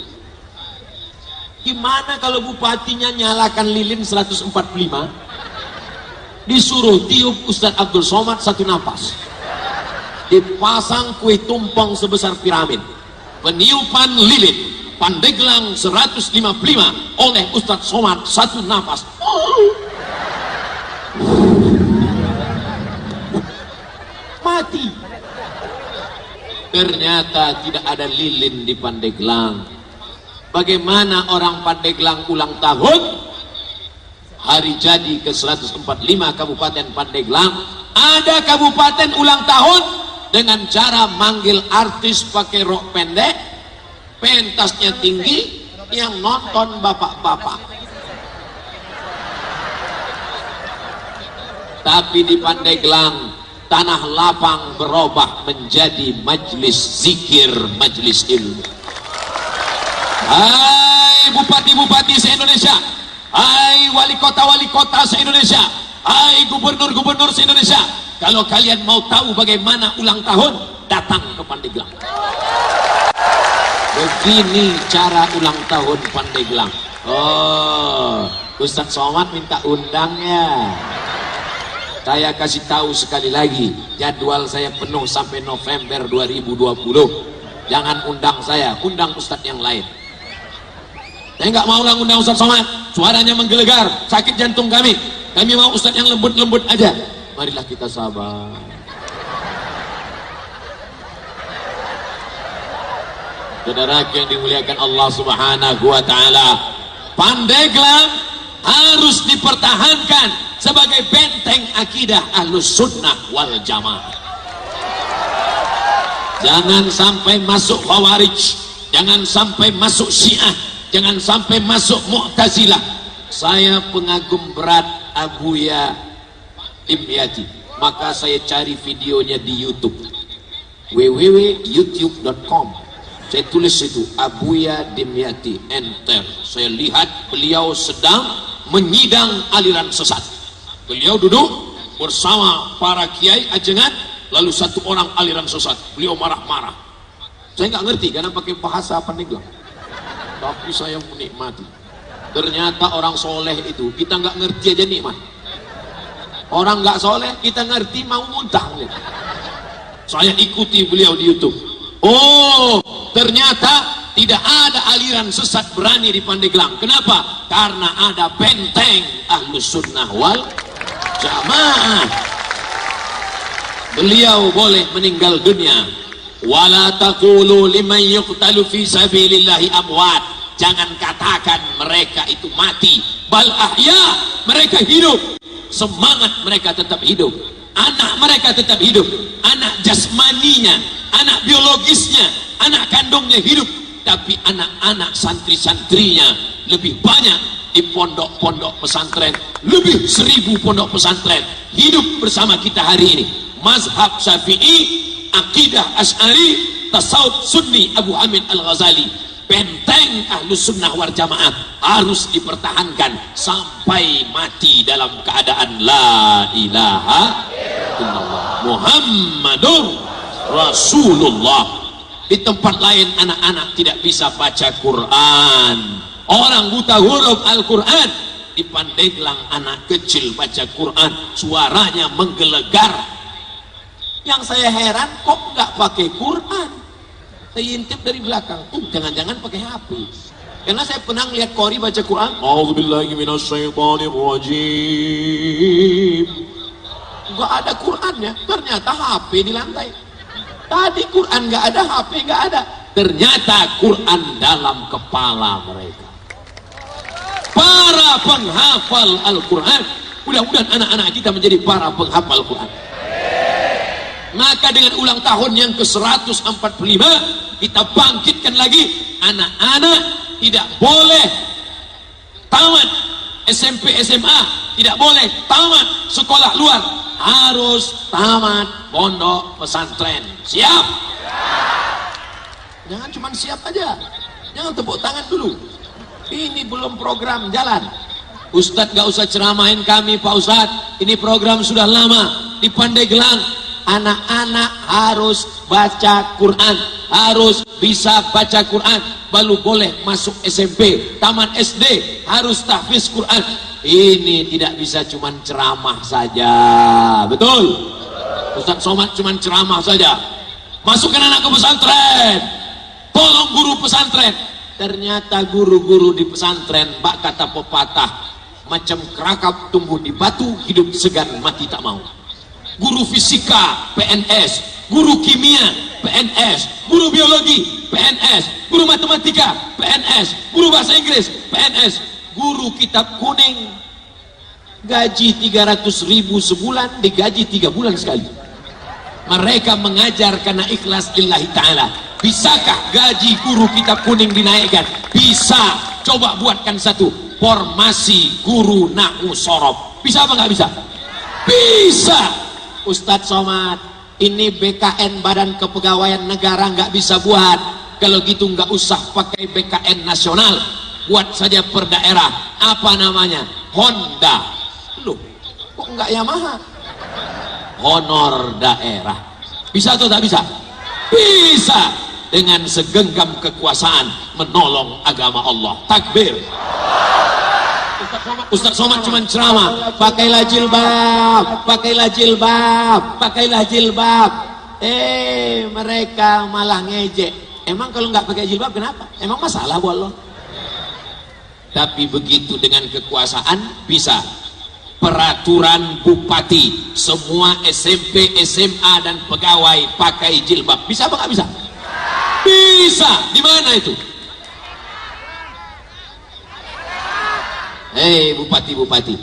Gimana kalau bupatinya nyalakan lilin 145? Disuruh tiup Ustadz Abdul Somad 1 napas. Dipasang kue tumpeng sebesar piramid. Peniupan lilin Pandeglang 155 oleh Ustadz Somad 1 napas. Mati. Ternyata tidak ada lilin di Pandeglang. Bagaimana orang Pandeglang ulang tahun? Hari jadi ke-145 Kabupaten Pandeglang. Ada kabupaten ulang tahun dengan cara manggil artis pakai rok pendek, pentasnya tinggi, yang nonton bapak-bapak. Tapi di Pandeglang tanah lapang berubah menjadi majelis zikir, majelis ilmu. Hai bupati-bupati se-Indonesia, hai wali kota se-Indonesia, hai gubernur-gubernur se-Indonesia, kalau kalian mau tahu bagaimana ulang tahun, datang ke Pandeglang. Begini cara ulang tahun Pandeglang. Oh, Ustadz Somad minta undang ya. Saya kasih tahu sekali lagi, jadwal saya penuh sampai November 2020. Jangan undang saya, undang Ustadz yang lain. Saya nggak mau undang Ustadz Somad, suaranya menggelegar, sakit jantung kami. Kami mau Ustadz yang lembut-lembut aja. Marilah kita sabar. Saudara yang dimuliakan Allah Subhanahu wa Ta'ala, Pandeglang harus dipertahankan sebagai benteng akidah Ahlus Sunnah wal Jamaah. Jangan sampai masuk Khawarij, jangan sampai masuk Syiah, jangan sampai masuk Mu'tazilah. Saya pengagum berat Abuya Dimyati, maka saya cari videonya di YouTube, www.youtube.com. Saya tulis itu Abuya Dimyati, enter. Saya lihat beliau sedang menyidang aliran sesat. Beliau duduk bersama para kiai ajengan, lalu satu orang aliran sesat. Beliau marah-marah. Saya nggak ngerti karena pakai bahasa Pandeglang, tapi saya menikmati. Ternyata orang soleh itu kita nggak ngerti aja nikmat. Orang nggak soleh kita ngerti mau muntah. Saya ikuti beliau di YouTube. Oh, ternyata tidak ada aliran sesat berani di Pandeglang. Kenapa? Karena ada benteng Ahlus Sunnah wal Jamaah. Beliau boleh meninggal dunia. Wala taqulu liman yuqtalu fi sabilillahi amwat. Jangan katakan mereka itu mati. Bal ahya, mereka hidup. Semangat mereka tetap hidup. Anak mereka tetap hidup. Anak jasmaninya, anak biologisnya, anak kandungnya hidup. Tapi anak-anak santri-santrinya lebih banyak di pondok-pondok pesantren. Lebih 1000 pondok pesantren hidup bersama kita hari ini. Mazhab Syafi'i, akidah Asy'ari, tasawuf Sunni Abu Hamid Al-Ghazali. Benteng Ahlus Sunnah wal Jamaah harus dipertahankan sampai mati dalam keadaan la ilaha illallah Muhammadur Rasulullah. Di tempat lain anak-anak tidak bisa baca Quran, orang buta huruf Al-Quran. Di Pandeglang anak kecil baca Quran, suaranya menggelegar. Yang saya heran, kok nggak pakai Quran? Saya intip dari belakang, jangan-jangan pakai HP. Karena saya pernah lihat Qori baca Quran, A'udzubillahi minasyaitonirrajim. Nggak ada Qurannya, ternyata HP di lantai. Tadi Quran nggak ada, HP nggak ada. Ternyata Quran dalam kepala mereka. Para penghafal Al-Quran, mudah-mudahan anak-anak kita menjadi para penghafal Quran. Maka dengan ulang tahun yang ke-145 kita bangkitkan lagi. Anak-anak tidak boleh tamat SMP SMA, tidak boleh tamat sekolah luar, harus tamat pondok pesantren. Siap? Jangan cuma siap aja, jangan tepuk tangan dulu. Ini belum program jalan. Ustadz gak usah ceramahin kami Pak Ustadz, ini program sudah lama di Pandeglang. Anak-anak harus baca Quran, harus bisa baca Quran, baru boleh masuk SMP. Taman SD harus tahfiz Quran. Ini tidak bisa cuman ceramah saja. Betul? Ustadz Somad cuman ceramah saja. Masukkan anak ke pesantren, tolong guru pesantren. Ternyata guru-guru di pesantren, bak kata pepatah, macam kerakap tumbuh di batu, hidup segan mati tak mau. Guru fisika PNS, guru kimia PNS, guru biologi PNS, guru matematika PNS, guru bahasa Inggris PNS, guru kitab kuning gaji 300.000 sebulan, digaji 3 bulan sekali. Mereka mengajar karena ikhlas lillahi ta'ala. Bisakah gaji guru kitab kuning dinaikkan? Bisa. Coba buatkan satu formasi guru nahwu sorof. Bisa apa nggak bisa? Bisa. Ustadz Somad, ini BKN Badan Kepegawaian Negara nggak bisa buat. Kalau gitu nggak usah pakai BKN nasional, buat saja per daerah. Apa namanya? Honda. Loh, kok nggak Yamaha? Honor daerah. Bisa atau tak bisa? Bisa. dengan segenggam kekuasaan menolong agama Allah. Takbir. Ustaz Somad cuma ceramah, pakailah jilbab, pakailah jilbab, pakailah jilbab. Mereka malah ngejek. Emang kalau nggak pakai jilbab kenapa? Emang masalah buat lo? Tapi begitu dengan kekuasaan bisa. Peraturan bupati, semua SMP, SMA dan pegawai pakai jilbab. Bisa apa nggak bisa? Bisa. Di mana itu? Bupati-bupati,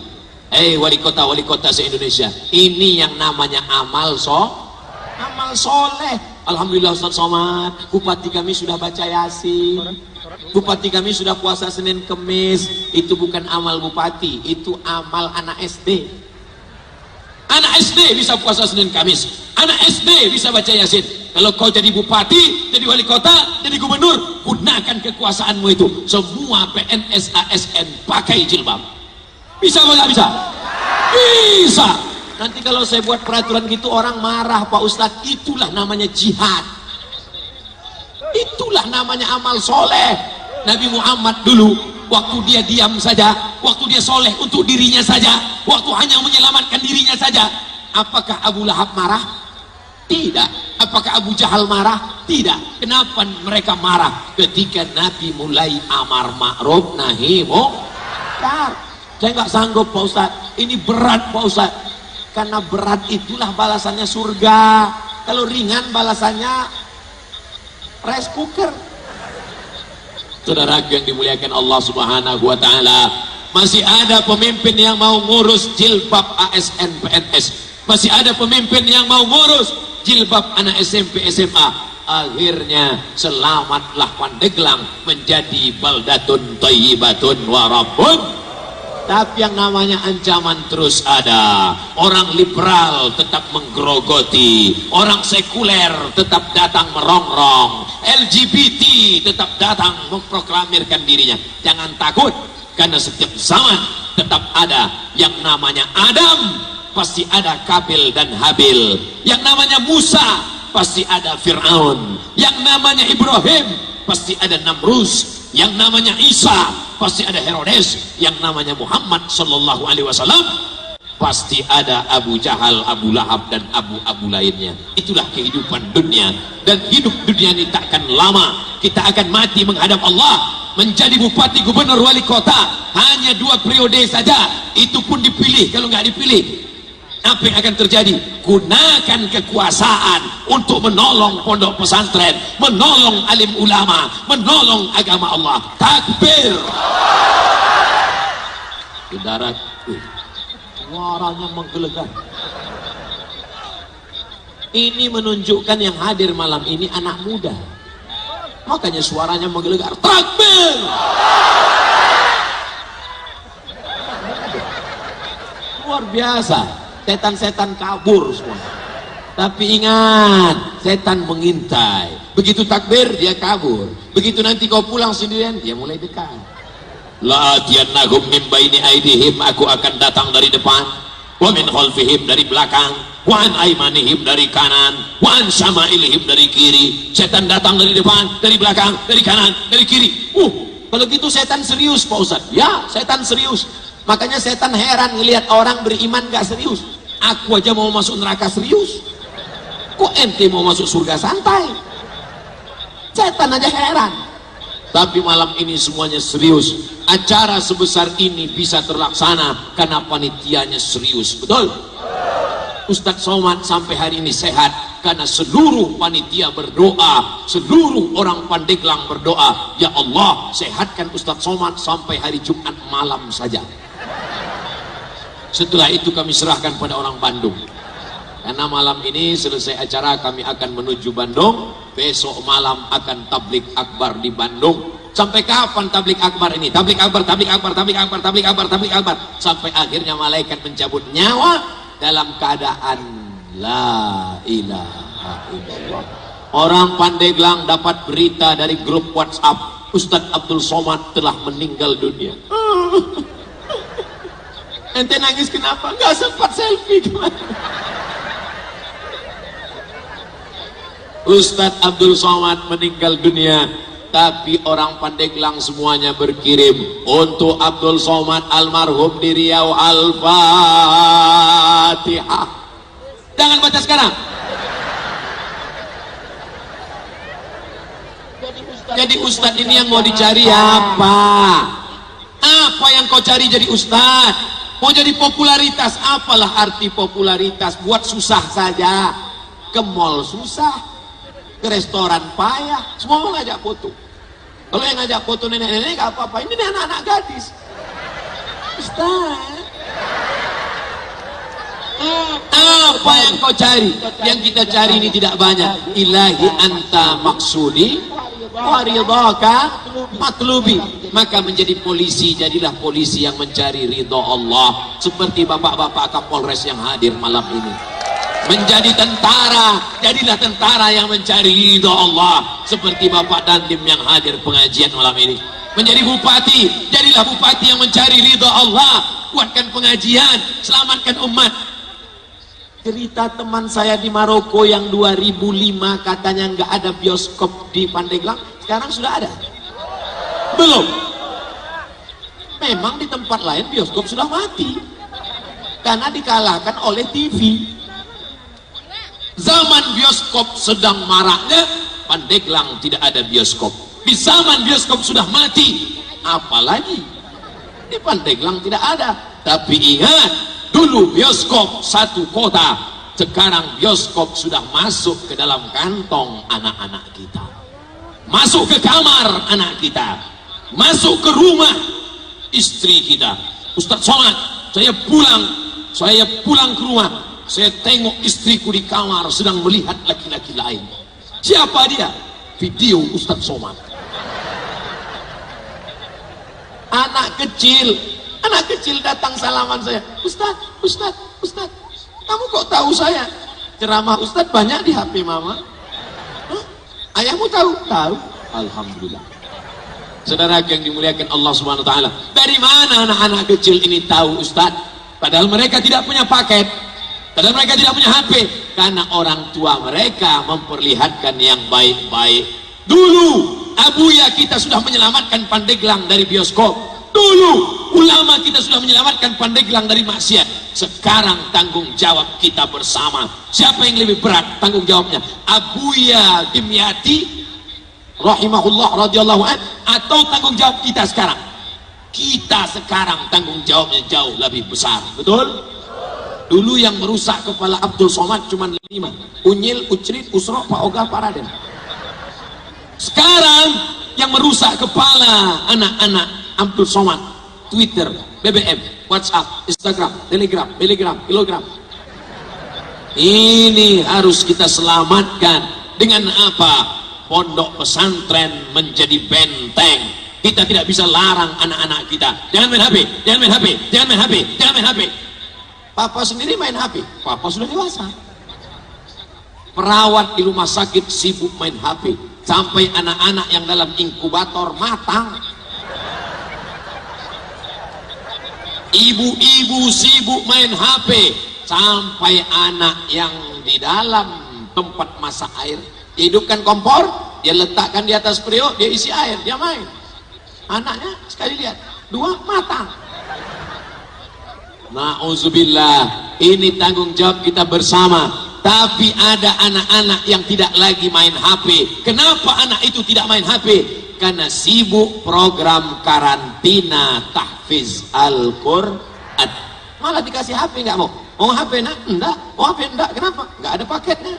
wali kota se-Indonesia, ini yang namanya amal soleh. Alhamdulillah Ustaz Somad, bupati kami sudah baca Yasin, bupati kami sudah puasa Senin Kemis. Itu bukan amal bupati, itu amal anak SD. Anak SD bisa puasa Senin Kamis, anak SD bisa baca Yasin. Kalau kau jadi bupati, jadi wali kota, jadi gubernur, gunakan kekuasaanmu itu. Semua PNS ASN pakai jilbab. Bisa apa nggak bisa? Bisa. Nanti kalau saya buat peraturan gitu orang marah, Pak Ustadz. Itulah namanya jihad. Itulah namanya amal soleh. Nabi Muhammad dulu, waktu dia diam saja, waktu dia soleh untuk dirinya saja, waktu hanya menyelamatkan dirinya saja, apakah Abu Lahab marah? Tidak. Apakah Abu Jahal marah? Tidak. Kenapa mereka marah? Ketika Nabi mulai amar ma'ruf nahi munkar. Saya nggak sanggup Pak Ustadz, ini berat Pak Ustadz. Karena berat itulah balasannya surga. Kalau ringan balasannya rice cooker. Saudara yang dimuliakan Allah Subhanahu wa taala, masih ada pemimpin yang mau ngurus jilbab ASN PNS. Masih ada pemimpin yang mau ngurus jilbab anak SMP SMA. Akhirnya selamatlah Pandeglang menjadi baldatun thayyibatun wa rabbun. Tapi yang namanya ancaman terus ada. Orang liberal tetap menggerogoti, orang sekuler tetap datang merongrong, LGBT tetap datang memproklamirkan dirinya. Jangan takut, karena setiap zaman tetap ada yang namanya Adam, pasti ada Kabil dan Habil. Yang namanya Musa, pasti ada Fir'aun. Yang namanya Ibrahim, pasti ada Namrus. Yang namanya Isa, pasti ada Herodes. Yang namanya Muhammad sallallahu alaihi wasallam, pasti ada Abu Jahal, Abu Lahab dan Abu lainnya. Itulah kehidupan dunia. Dan hidup dunia ini tak akan lama. Kita akan mati menghadap Allah. Menjadi bupati, gubernur, wali kota hanya 2 periode saja. Itu pun dipilih. Kalau nggak dipilih, apa yang akan terjadi? Gunakan kekuasaan untuk menolong pondok pesantren, menolong alim ulama, menolong agama Allah. Takbir. Saudara, suaranya menggelegar. Ini menunjukkan yang hadir malam ini anak muda. Makanya suaranya menggelegar. Takbir. Luar biasa. Setan-setan kabur semua. Tapi ingat, setan mengintai. Begitu takbir, dia kabur. Begitu nanti kau pulang sendirian, dia mulai dekat. La atiyannahum min baini aidihim, aku akan datang dari depan, wa min khalfihim, dari belakang, wa an aimanihim, dari kanan, wa an syama'ilihim, dari kiri. Setan datang dari depan, dari belakang, dari kanan, dari kiri. Kalau gitu setan serius Pak Ustadz. Ya, setan serius. Makanya setan heran ngelihat orang beriman gak serius. Aku aja mau masuk neraka serius, kok ente mau masuk surga santai? Setan aja heran. Tapi malam ini semuanya serius. Acara sebesar ini bisa terlaksana karena panitianya serius. Betul? Ustadz Somad sampai hari ini sehat karena seluruh panitia berdoa, seluruh orang Pandeglang berdoa, ya Allah sehatkan Ustadz Somad sampai hari Jumat malam saja. Setelah itu kami serahkan pada orang Bandung. Karena malam ini selesai acara kami akan menuju Bandung. Besok malam akan tablik akbar di Bandung. Sampai kapan tablik akbar ini? Tablik akbar, tablik akbar, tablik akbar, tablik akbar, tablik akbar. Sampai akhirnya malaikat mencabut nyawa dalam keadaan la ilaha illallah. Orang Pandeglang dapat berita dari grup WhatsApp, Ustadz Abdul Somad telah meninggal dunia. Ente nangis kenapa? Gak sempat selfie kemarin. Ustadz Abdul Somad meninggal dunia, tapi orang Pandeglang semuanya berkirim untuk Abdul Somad almarhum di Riau Al-Fatihah. Jangan baca sekarang. Jadi Ustadz ini yang mau dicari apa? Apa yang kau cari jadi Ustadz? Mau jadi popularitas? Apalah arti popularitas? Buat susah saja. Ke mall susah, ke restoran payah, semua mau ngajak foto. Kalau yang ngajak foto nenek-nenek gak apa-apa, ini anak-anak gadis. Ustaz, apa yang kau cari? Yang kita cari ini tidak banyak. Ilahi anta maksudi waridhaka matlubi. Maka menjadi polisi, jadilah polisi yang mencari ridho Allah, seperti bapak-bapak Kapolres yang hadir malam ini. Menjadi tentara, jadilah tentara yang mencari ridho Allah, seperti Bapak Dandim yang hadir pengajian malam ini. Menjadi bupati, jadilah bupati yang mencari ridho Allah, kuatkan pengajian, selamatkan umat. Cerita teman saya di Maroko yang 2005 katanya nggak ada bioskop di Pandeglang, sekarang sudah ada. Belum. Memang di tempat lain bioskop sudah mati karena dikalahkan oleh TV. Zaman bioskop sedang maraknya, Pandeglang tidak ada bioskop. Di zaman bioskop sudah mati, apalagi di Pandeglang tidak ada. Tapi ingat, dulu bioskop satu kota, sekarang bioskop sudah masuk ke dalam kantong anak-anak kita, masuk ke kamar anak kita, masuk ke rumah istri kita. Ustadz Somad, saya pulang ke rumah, saya tengok istriku di kamar sedang melihat laki-laki lain. Siapa dia? Video Ustadz Somad. Anak kecil datang salaman saya. Ustadz, kamu kok tahu saya? Ceramah Ustadz banyak di HP mama. Hah? Ayahmu tahu? Tahu. Alhamdulillah. Saudara yang dimuliakan Allah Subhanahu wa taala, dari mana anak-anak kecil ini tahu Ustadz? Padahal mereka tidak punya paket, padahal mereka tidak punya HP, karena orang tua mereka memperlihatkan yang baik-baik. Dulu abuya kita sudah menyelamatkan Pandeglang dari bioskop. Dulu ulama kita sudah menyelamatkan Pandeglang dari maksiat. Sekarang tanggung jawab kita bersama. Siapa yang lebih berat tanggung jawabnya? Abuya Dimyati rahimahullah radhiyallahu an, atau tanggung jawab kita sekarang? Kita sekarang tanggung jawabnya jauh lebih besar. Betul? Dulu yang merusak kepala Abdul Somad cuma 5. Unyil, Ucrit, Usro, Pak Ogah, Pak Raden. Sekarang yang merusak kepala anak-anak Abdul Somad, Twitter, BBM, WhatsApp, Instagram, Telegram, kilogram. Ini harus kita selamatkan. Dengan apa? Pondok pesantren menjadi benteng. Kita tidak bisa larang anak-anak kita. Jangan main HP, jangan main HP, jangan main HP, jangan main HP. Papa sendiri main HP, papa sudah dewasa. Perawat di rumah sakit sibuk main HP, sampai anak-anak yang dalam inkubator matang. Ibu-ibu sibuk main HP, sampai anak yang di dalam tempat masak air, dia hidupkan kompor, dia letakkan di atas periuk, dia isi air, dia main. Anaknya sekali lihat, 2 matang. Na'udzubillah, ini tanggung jawab kita bersama. Tapi ada anak-anak yang tidak lagi main HP. Kenapa anak itu tidak main HP? Karena sibuk program karantina tahfiz Al-Quran. Malah dikasih HP nggak mau. Mau HP nak? Enggak. Mau HP enggak. Kenapa? Nggak ada paketnya.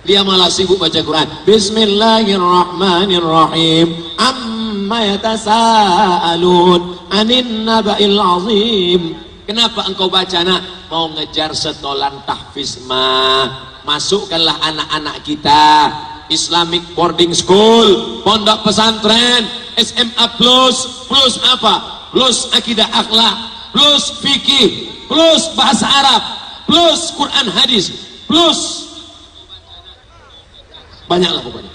Dia malah sibuk baca Quran. Bismillahirrahmanirrahim. Amma yatasaalun anin naba'il azim. Kenapa engkau baca nak? Mau ngejar setolan tahfiz mah. Masukkanlah anak-anak kita Islamic boarding school, pondok pesantren, SMA plus apa? Plus akidah akhlak, plus fikih, plus bahasa Arab, plus Quran hadis, plus banyaklah pokoknya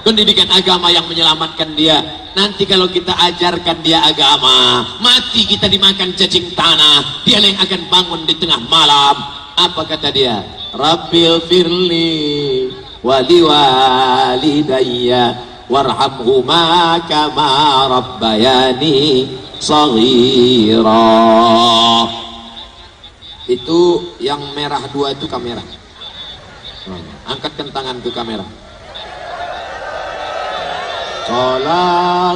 pendidikan agama yang menyelamatkan dia. Nanti kalau kita ajarkan dia agama, mati kita dimakan cacing tanah, dia yang akan bangun di tengah malam. Apa kata dia? Rabbil firli wali walidayya warhamhuma kama rabbayani shaghira. Itu yang merah 2 itu kamera. Angkatkan tangan ke kamera. Salatullah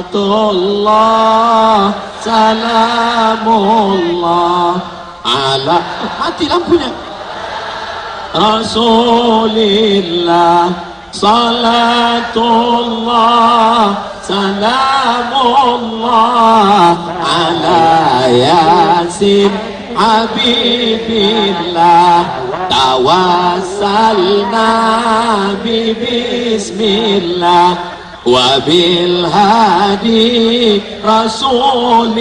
salamullah ala, mati lampunya, Rasulillah salatullah salamullah ala yasin habibillah tawassalna bismillah wa bil hadi rasulillah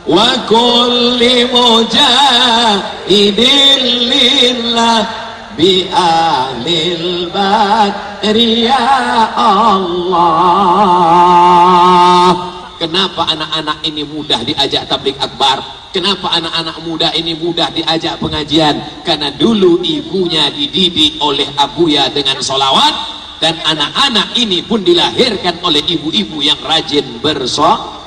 wa kulli mujahidin lillah bi ahlil badri ya Allah. Kenapa anak-anak ini mudah diajak tabligh akbar? Kenapa anak-anak muda ini mudah diajak pengajian? Karena dulu ibunya dididik oleh abuya dengan sholawat, dan anak-anak ini pun dilahirkan oleh ibu-ibu yang rajin bersolawat.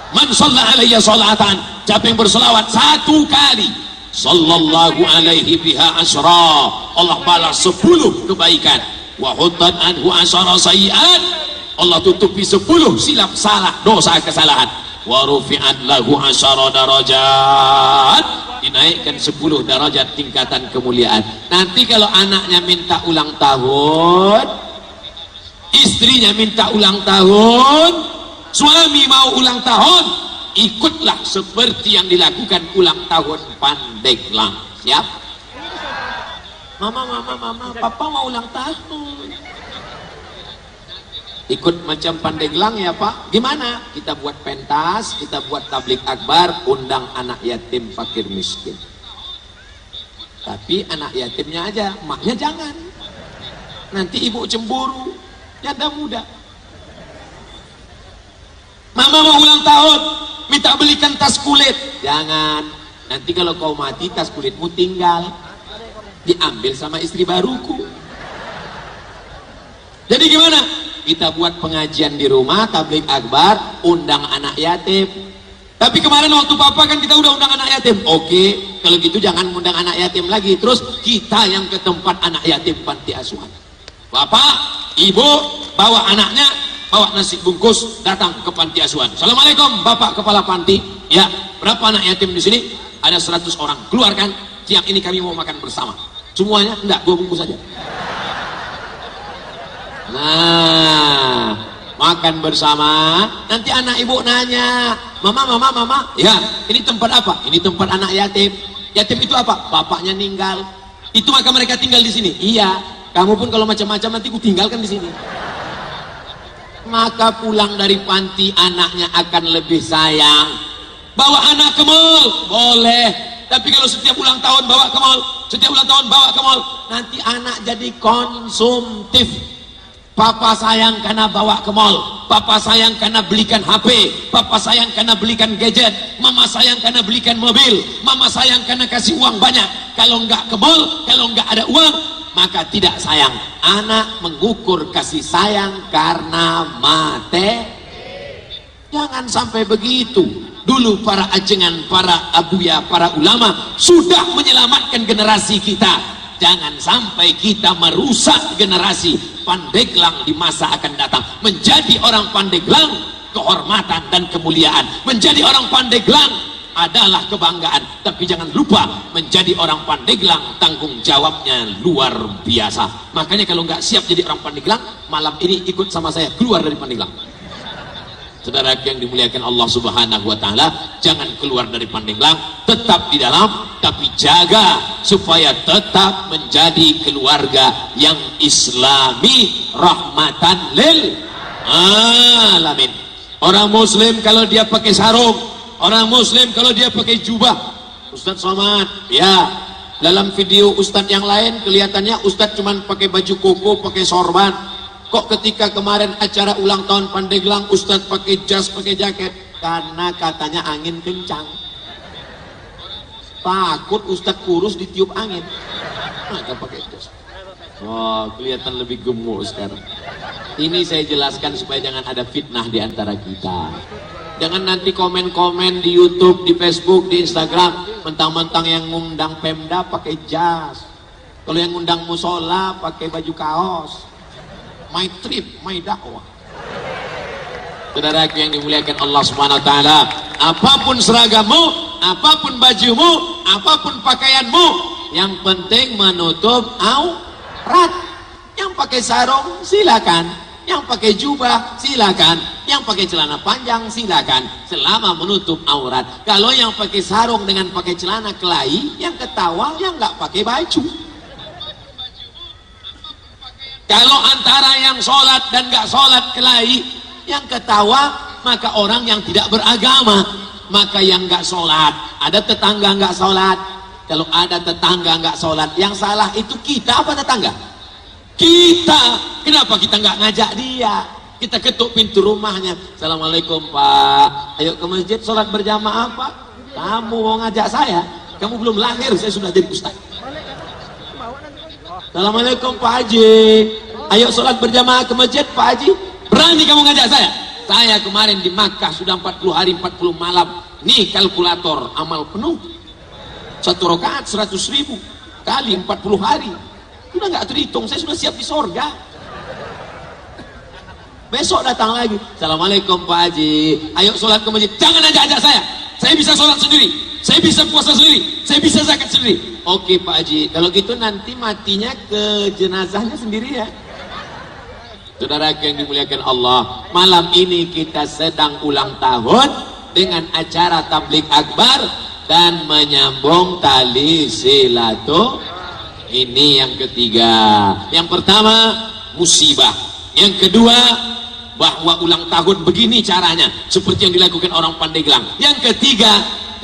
Man shalla alayya sholatan, siapa yang bersolawat 1 kali, sallallahu alaihi biha asyra, Allah balas 10 kebaikan. Wa huddan anhu asyara sayiat, Allah tutupi 10 silap salah, dosa kesalahan. Wa rufi'at lahu asyara darajat, dinaikkan 10 derajat tingkatan kemuliaan. Nanti kalau anaknya minta ulang tahun, istrinya minta ulang tahun, suami mau ulang tahun, ikutlah seperti yang dilakukan ulang tahun Pandeglang. Siap? Mama, papa mau ulang tahun. Ikut macam Pandeglang ya Pak? Gimana? Kita buat pentas, kita buat tabligh akbar, undang anak yatim fakir miskin. Tapi anak yatimnya aja, maknya jangan. Nanti ibu cemburu, janda muda. Mama mau ulang tahun, minta belikan tas kulit. Jangan, nanti kalau kau mati tas kulitmu tinggal, diambil sama istri baruku. Jadi gimana? Kita buat pengajian di rumah, tabligh akbar, undang anak yatim. Tapi kemarin waktu papa kan kita udah undang anak yatim. Oke, kalau gitu jangan undang anak yatim lagi. Terus kita yang ke tempat anak yatim panti asuhan. Bapak, ibu, bawa anaknya, bawa nasi bungkus, datang ke panti asuhan. Assalamualaikum, Bapak Kepala Panti. Ya, berapa anak yatim di sini? Ada 100 orang. Keluarkan, siang ini kami mau makan bersama. Semuanya? Enggak, 2 bungkus saja. Nah, makan bersama. Nanti anak ibu nanya, mama, ya, ini tempat apa? Ini tempat anak yatim. Yatim itu apa? Bapaknya meninggal. Itu maka mereka tinggal di sini. Iya, kamu pun kalau macam-macam nanti ku tinggalkan di sini. Maka pulang dari panti anaknya akan lebih sayang. Bawa anak ke mall, boleh. Tapi kalau setiap ulang tahun bawa ke mall, setiap ulang tahun bawa ke mall, nanti anak jadi konsumtif. Papa sayang karena bawa ke mall, papa sayang karena belikan HP, papa sayang karena belikan gadget, mama sayang karena belikan mobil, mama sayang karena kasih uang banyak. Kalau enggak ke mall, kalau enggak ada uang, maka tidak sayang. Anak mengukur kasih sayang karena mate. Jangan sampai begitu. Dulu para ajengan, para abuya, para ulama sudah menyelamatkan generasi kita. Jangan sampai kita merusak generasi Pandeglang di masa akan datang. Menjadi orang Pandeglang kehormatan dan kemuliaan. Menjadi orang Pandeglang adalah kebanggaan. Tapi jangan lupa, menjadi orang Pandeglang tanggung jawabnya luar biasa. Makanya kalau nggak siap jadi orang Pandeglang, malam ini ikut sama saya keluar dari Pandeglang. Saudara yang dimuliakan Allah Subhanahu wa taala, jangan keluar dari Pandeglang, tetap di dalam, tapi jaga supaya tetap menjadi keluarga yang islami, rahmatan lil alamin. Orang muslim kalau dia pakai sarung, orang muslim kalau dia pakai jubah. Ustadz Somad, ya, dalam video ustadz yang lain kelihatannya ustadz cuman pakai baju koko, pakai sorban. Kok ketika kemarin acara ulang tahun Pandeglang ustadz pakai jas, pakai jaket? Karena katanya angin kencang. takut Ustadz kurus ditiup angin, maka pakai jas. Wah, kelihatan lebih gemuk sekarang. Ini saya jelaskan supaya jangan ada fitnah di antara kita. Jangan nanti komen-komen di YouTube, di Facebook, di Instagram, mentang-mentang yang ngundang Pemda pakai jas, kalau yang ngundang musola pakai baju kaos. My trip, my dakwah. Saudaraku yang dimuliakan Allah Subhanahu wa taala, apapun seragammu, apapun bajumu, apapun pakaianmu, yang penting menutup aurat. Yang pakai sarung silakan, yang pakai jubah silakan, yang pakai celana panjang silakan, selama menutup aurat. Kalau yang pakai sarung dengan pakai celana kelahi, yang ketawa yang nggak pakai baju. Kalau antara yang sholat dan nggak sholat kelahi, yang ketawa maka orang yang tidak beragama. Maka yang nggak sholat, ada tetangga nggak sholat. Kalau ada tetangga nggak sholat, yang salah itu kita apa tetangga? Kita. Kenapa kita nggak ngajak dia? Kita ketuk pintu rumahnya. Assalamualaikum Pak, ayo ke masjid sholat berjamaah Pak. Kamu mau ngajak saya? Kamu belum lahir, saya sudah jadi ustaz. Assalamualaikum Pak Haji, ayo sholat berjamaah ke masjid Pak Haji. Berani kamu ngajak saya? Saya kemarin di Makkah sudah 40 hari 40 malam. Nih kalkulator amal penuh. 1 rakaat 100.000 kali 40 hari. Sudah nggak terhitung, saya sudah siap di sorga. Besok datang lagi. Assalamualaikum Pak Haji, ayo sholat ke masjid. Jangan ajak-ajak saya bisa sholat sendiri, saya bisa puasa sendiri, saya bisa zakat sendiri. Oke Pak Haji, kalau gitu nanti matinya ke jenazahnya sendiri ya. Saudara yang dimuliakan Allah, malam ini kita sedang ulang tahun dengan acara tabligh akbar dan menyambung tali silaturahmi. Ini yang ketiga. Yang pertama musibah, yang kedua bahwa ulang tahun begini caranya, seperti yang dilakukan orang Pandeglang. Yang ketiga,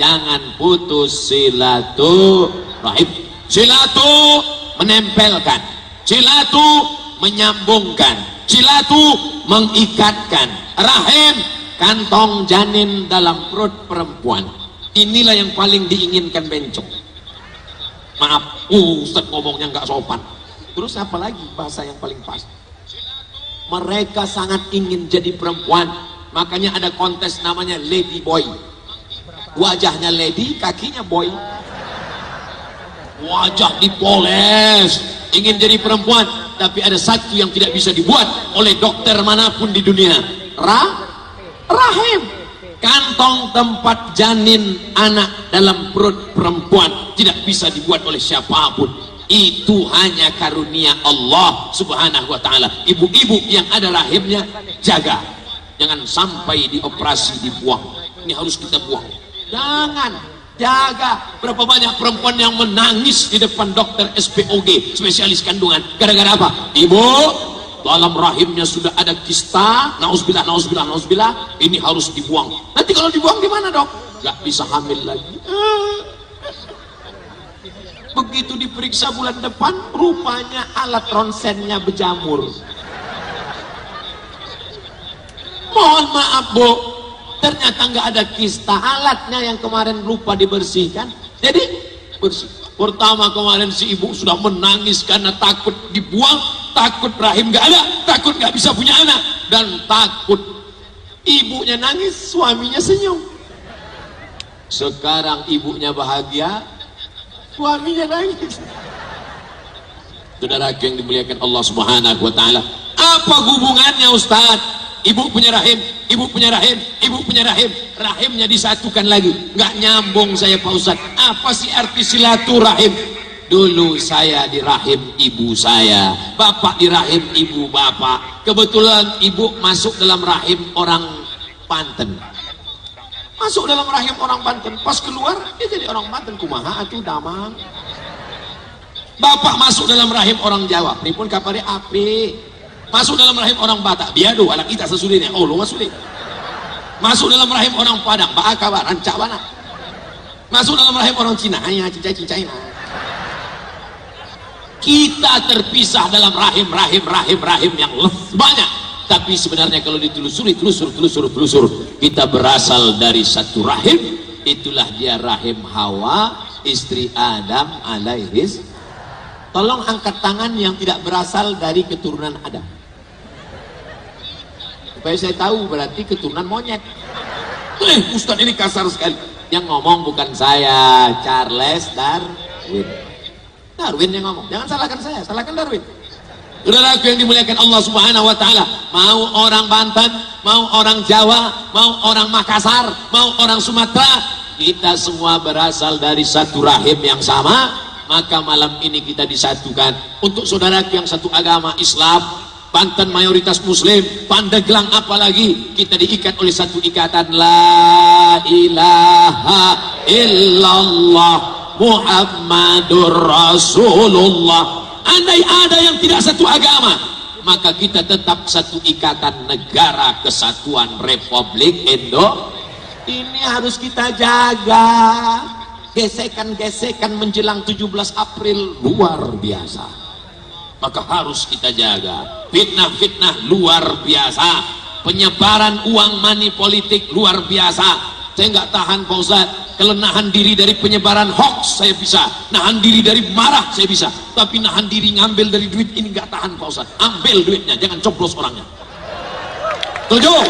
jangan putus silaturahim. Silatu menempelkan, silatu menyambungkan, silatu mengikatkan. Rahim, kantong janin dalam perut perempuan. Inilah yang paling diinginkan bencong. Maaf, Ustaz ngomongnya nggak sopan. Terus apa lagi bahasa yang paling pas? Mereka sangat ingin jadi perempuan, makanya ada kontes namanya Lady Boy. Wajahnya lady, kakinya boy. Wajah dipoles, ingin jadi perempuan, tapi ada satu yang tidak bisa dibuat oleh dokter manapun di dunia. Rahim, kantong tempat janin anak dalam perut perempuan, tidak bisa dibuat oleh siapapun. Itu hanya karunia Allah Subhanahu wa ta'ala. Ibu-ibu yang ada rahimnya, jaga, jangan sampai dioperasi dibuang. Ini harus kita buang. Jangan, jaga. Berapa banyak perempuan yang menangis di depan dokter SPOG, spesialis kandungan, gara-gara apa? Ibu, dalam rahimnya sudah ada kista, nauzubillah, nauzubillah, nauzubillah, ini harus dibuang. Nanti kalau dibuang gimana dok? Gak bisa hamil lagi. Begitu diperiksa bulan depan, rupanya alat ronsennya berjamur. Mohon maaf Bu, ternyata nggak ada kista, alatnya yang kemarin lupa dibersihkan, jadi bersih. Pertama kemarin si ibu sudah menangis karena takut dibuang, takut rahim nggak ada, takut nggak bisa punya anak, dan takut. Ibunya nangis, suaminya senyum. Sekarang ibunya bahagia, suaminya nangis. Saudara yang dimuliakan Allah Subhanahu wa ta'ala, apa hubungannya Ustaz? Ibu punya rahim, ibu punya rahim, ibu punya rahim, rahimnya disatukan lagi, nggak nyambung saya Pak Ustaz. Apa sih arti silaturahim? Dulu saya di rahim ibu saya, bapak di rahim ibu bapak. Kebetulan ibu masuk dalam rahim orang Banten, masuk dalam rahim orang Banten, pas keluar dia jadi orang Banten. Kumaha atuh damang. Bapak masuk dalam rahim orang Jawa, pripun kapare api. Masuk dalam rahim orang Batak, biado anak kita sesulinya, oh lu masuk. Masuk dalam rahim orang Padang, baaka rancak bana. Masuk dalam rahim orang Cina, hanya cincai. Kita terpisah dalam rahim yang banyak. Tapi sebenarnya kalau ditelusuri, telusur, kita berasal dari satu rahim. Itulah dia rahim Hawa istri Adam alaihis. Tolong angkat tangan yang tidak berasal dari keturunan Adam, supaya saya tahu berarti keturunan monyet. Ustaz ini kasar sekali. Yang ngomong bukan saya, Charles Darwin. Darwin yang ngomong, jangan salahkan saya, salahkan Darwin. Saudaraku yang dimuliakan Allah Subhanahu wa taala, mau orang Banten, mau orang Jawa, mau orang Makassar, mau orang Sumatera, kita semua berasal dari satu rahim yang sama. Maka malam ini kita disatukan. Untuk saudaraku yang satu agama Islam, Banten mayoritas Muslim, Pandeglang apalagi, kita diikat oleh satu ikatan, la ilaha illallah Muhammadur Rasulullah. Andai ada yang tidak satu agama, maka kita tetap satu ikatan negara kesatuan Republik Indo. Ini harus kita jaga. Gesekan-gesekan menjelang 17 April luar biasa, maka harus kita jaga. Fitnah-fitnah luar biasa, penyebaran uang money politik luar biasa. Saya nggak tahan Pak Ustaz, kalau nahan diri dari penyebaran hoax saya bisa, nahan diri dari marah saya bisa, tapi nahan diri ngambil dari duit ini nggak tahan Pak Ustaz. Ambil duitnya, jangan coblos orangnya. Tujuh,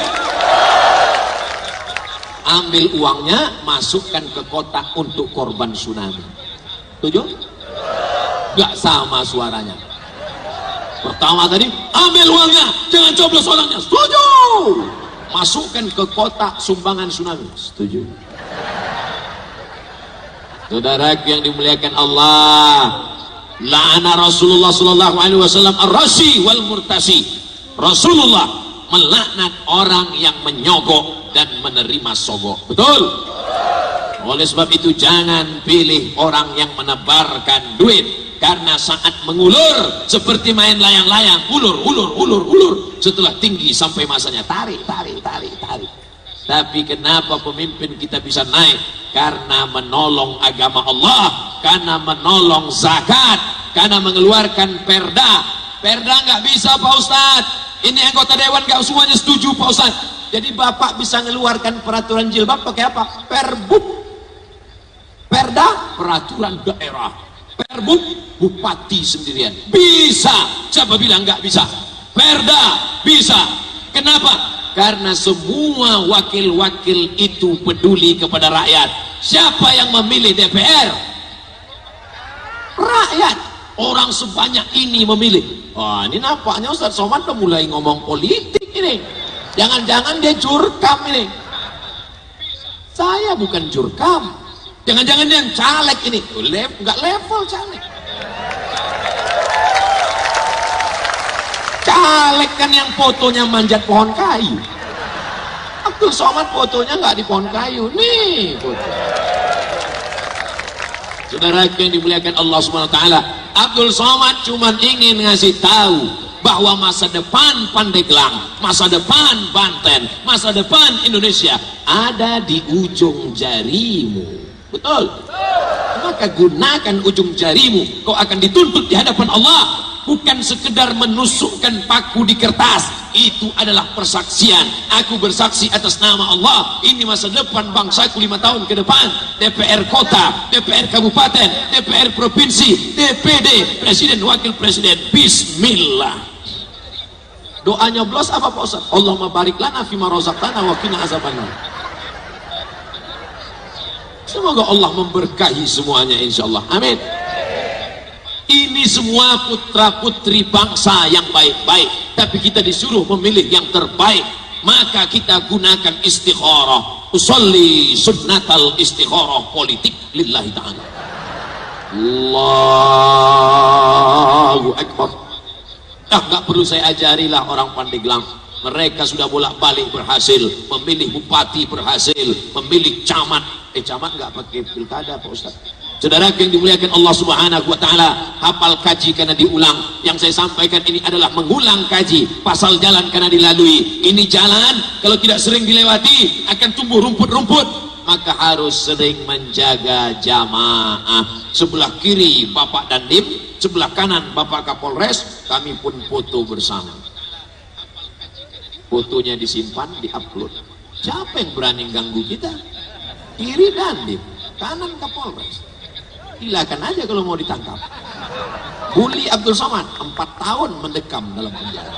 ambil uangnya, masukkan ke kotak untuk korban tsunami. Tujuh, nggak sama suaranya. Pertama tadi, ambil uangnya, jangan coblos orangnya. Setuju. Masukkan ke kotak sumbangan tsunami. Setuju. Saudara yang dimuliakan Allah, la'ana Rasulullah sallallahu alaihi wasallam ar-rashi wal murtasi. Rasulullah melaknat orang yang menyogok dan menerima sogok. Betul? Oleh sebab itu jangan pilih orang yang menebarkan duit. Karena saat mengulur seperti main layang-layang, ulur, setelah tinggi sampai masanya tarik. Tapi kenapa pemimpin kita bisa naik? Karena menolong agama Allah, karena menolong zakat, karena mengeluarkan perda. Perda nggak bisa Pak Ustadz, ini anggota dewan nggak semuanya setuju Pak Ustadz. Jadi Bapak bisa mengeluarkan peraturan jilbab pakai apa? Perbuk. Perda, peraturan daerah. Perbuk, bupati sendirian bisa. Siapa bilang nggak bisa? Perda bisa. Kenapa? Karena semua wakil-wakil itu peduli kepada rakyat. Siapa yang memilih DPR? Rakyat. Orang sebanyak ini memilih. Wah, ini nampaknya Ustaz Somad udah mulai ngomong politik ini. Jangan-jangan dia jurkam ini. Saya bukan jurkam. Jangan-jangan yang caleg ini nggak level caleg. Caleg kan yang fotonya manjat pohon kayu. Abdul Somad fotonya nggak di pohon kayu. Nih foto. Saudara yang dimuliakan Allah Subhanahu wa taala, Abdul Somad cuma ingin ngasih tahu bahwa masa depan Pandeglang, masa depan Banten, masa depan Indonesia ada di ujung jarimu. Betul? Maka gunakan ujung jarimu, kau akan dituntut di hadapan Allah. Bukan sekedar menusukkan paku di kertas. Itu adalah persaksian. Aku bersaksi atas nama Allah, ini masa depan bangsaku 5 tahun ke depan. DPR kota, DPR kabupaten, DPR provinsi, DPD, presiden, wakil presiden. Bismillah. Doa nyoblos apa Pak Ustaz? Allahumma barik lana fima razaqtana wa qina azabannar. Semoga Allah memberkahi semuanya insyaallah. Amin. Ini semua putra putri bangsa yang baik-baik, tapi kita disuruh memilih yang terbaik. Maka kita gunakan istikharah. Usolli sunnatal istikharah politik lillahi ta'ala. Allahu Akbar. Nggak perlu saya ajarilah orang Pandeglang. Mereka sudah bolak-balik berhasil memilih bupati, berhasil memilih camat. Camat nggak pakai pilkada Pak Ustaz. Saudara yang dimuliakan Allah Subhanahu wa taala, hafal kaji karena diulang. Yang saya sampaikan ini adalah mengulang kaji. Pasal jalan karena dilalui. Ini jalan kalau tidak sering dilewati akan tumbuh rumput-rumput. Maka harus sering menjaga jamaah. Sebelah kiri Bapak Dandim, sebelah kanan Bapak Kapolres, kami pun foto bersama. Fotonya disimpan, diupload. Siapa yang berani ganggu kita? Kiri Dandim, kanan Kapolres. Silakan aja kalau mau ditangkap. Bully Abdul Somad 4 tahun mendekam dalam penjara.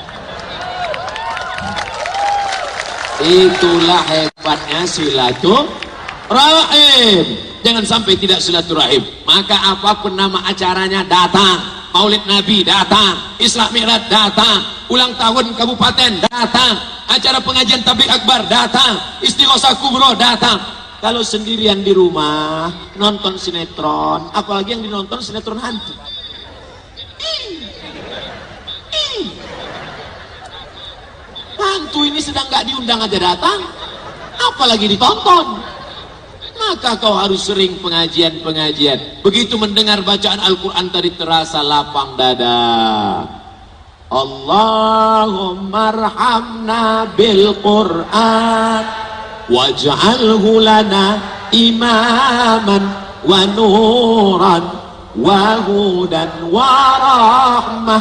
Itulah hebatnya silaturahim. Jangan sampai tidak silaturahim. Maka apapun nama acaranya datang. Maulid Nabi datang, Isra Mi'raj datang, ulang tahun kabupaten datang, acara pengajian tabligh akbar datang, Istighosah Kubro datang. Kalau sendirian di rumah nonton sinetron, apalagi yang dinonton sinetron hantu. Hantu ini sedang gak diundang aja datang, apalagi ditonton. Maka kau harus sering pengajian-pengajian. Begitu mendengar bacaan Al-Quran tadi terasa lapang dada. Allahumma arhamna bil Quran waj'alhu lana imaman wa nuran wa hudan wa rahmah.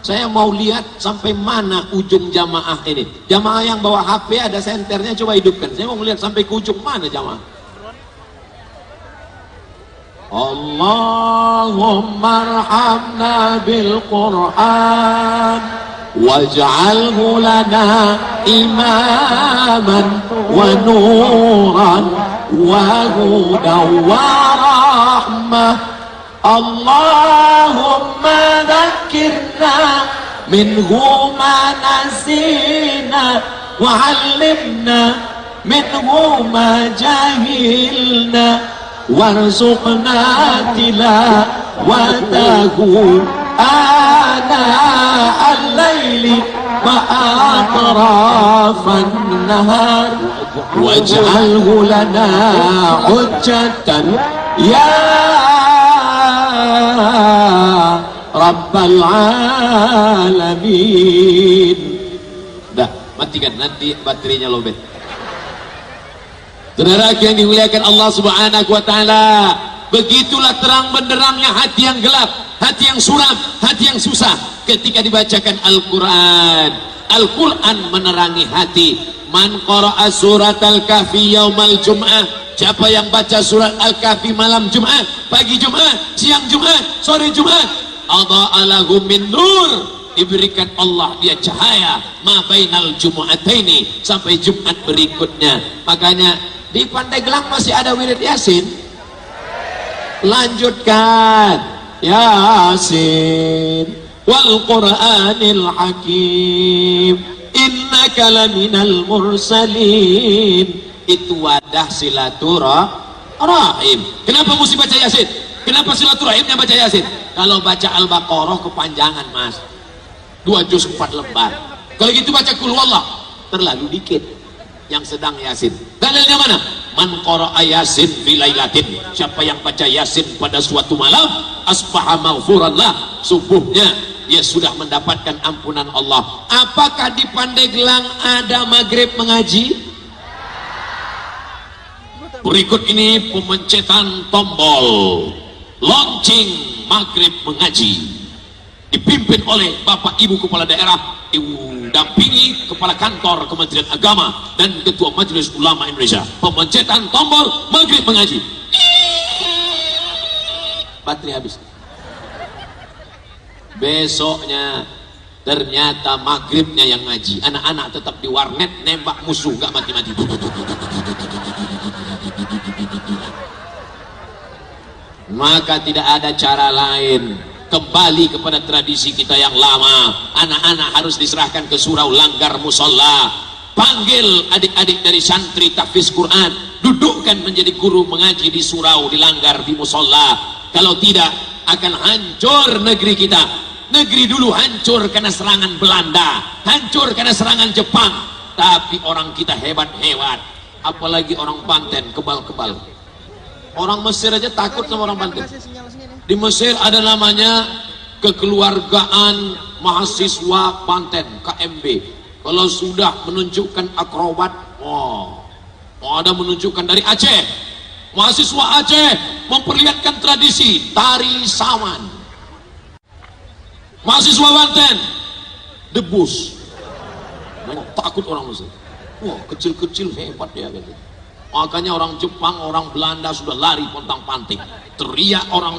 Saya mau lihat sampai mana ujung jamaah ini. Jamaah yang bawa HP ada senternya, coba hidupkan. Saya mau lihat sampai ke ujung mana jamaah. Allahumma arhamna bil Quran waj'alhu lana imaman wa nuran wa hudan wa rahmah. Allahumma dhakkirna minhu ma nasina wa 'allimna minhu ma jahilna warzuqna tilawatahu ana al-laili wa atrafan nahar waj'alhu lana hujjatan ya rabbal alamin. Dah, matikan, nanti baterainya lobet. Saudara yang dimuliakan Allah Subhanahu wa taala, begitulah terang benderangnya hati yang gelap, hati yang suram, hati yang susah ketika dibacakan Al-Qur'an. Al-Qur'an menerangi hati. Man qara'a surat Al-Kahfi yaumal Jum'ah, siapa yang baca surat Al-Kahfi malam Jumat, pagi Jumat, siang Jumat, sore Jumat, adha'a lahu min nur, diberikan Allah dia cahaya ma bainal jumu'ataini, sampai Jumat berikutnya. Makanya di Pandeglang masih ada wirid Yasin. Lanjutkan. Yasin wal Qur'anil Hakim innaka laminal mursalin. Itu wadah silaturahim. Kenapa mesti baca Yasin? Kenapa silaturahimnya baca Yasin? Kalau baca Al-Baqarah kepanjangan, Mas. 2 juz 4 lembar. Kalau gitu baca Qul Huwallah terlalu dikit. Yang sedang Yasin. Dalilnya mana? Man qara'a Yasin fi lailatin, siapa yang baca Yasin pada suatu malam, asbaha maghfuran lah, subuhnya dia sudah mendapatkan ampunan Allah. Apakah di Pandeglang ada maghrib mengaji? Berikut ini pemencetan tombol launching maghrib mengaji, dipimpin oleh Bapak Ibu Kepala Daerah, didampingi Kepala Kantor Kementerian Agama dan Ketua Majelis Ulama Indonesia. Pemencetan tombol maghrib mengaji. Baterai habis. Besoknya ternyata maghribnya yang ngaji, anak-anak tetap di warnet nembak musuh gak mati-mati. Maka tidak ada cara lain, kembali kepada tradisi kita yang lama. Anak-anak harus diserahkan ke surau langgar musola. Panggil adik-adik dari santri tahfiz Quran, dudukkan menjadi guru mengaji di surau, di langgar, di musola. Kalau tidak akan hancur negeri kita. Negeri dulu hancur karena serangan Belanda, hancur karena serangan Jepang, tapi orang kita hebat-hebat. Apalagi orang Banten, kebal-kebal. Orang Mesir aja takut sama orang Banten. Di Mesir ada namanya Kekeluargaan Mahasiswa Banten, KMB. Kalau sudah menunjukkan akrobat, ada menunjukkan dari Aceh, mahasiswa Aceh memperlihatkan tradisi tari saman. Mahasiswa Banten debus. Takut orang Mesir. Wah, kecil-kecil hebat ya gitu. Makanya orang Jepang, orang Belanda sudah lari pontang-panting. Teriak orang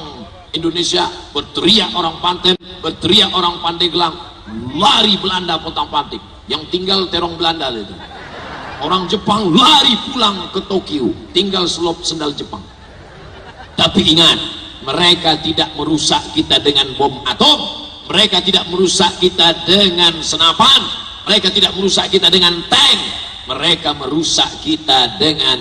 Indonesia, berteriak orang Banten, berteriak orang Pandeglang, lari Belanda pontang-panting. Yang tinggal terong Belanda itu. Orang Jepang lari pulang ke Tokyo, tinggal selop sendal Jepang. Tapi ingat, mereka tidak merusak kita dengan bom atom, mereka tidak merusak kita dengan senapan, mereka tidak merusak kita dengan tank, mereka merusak kita dengan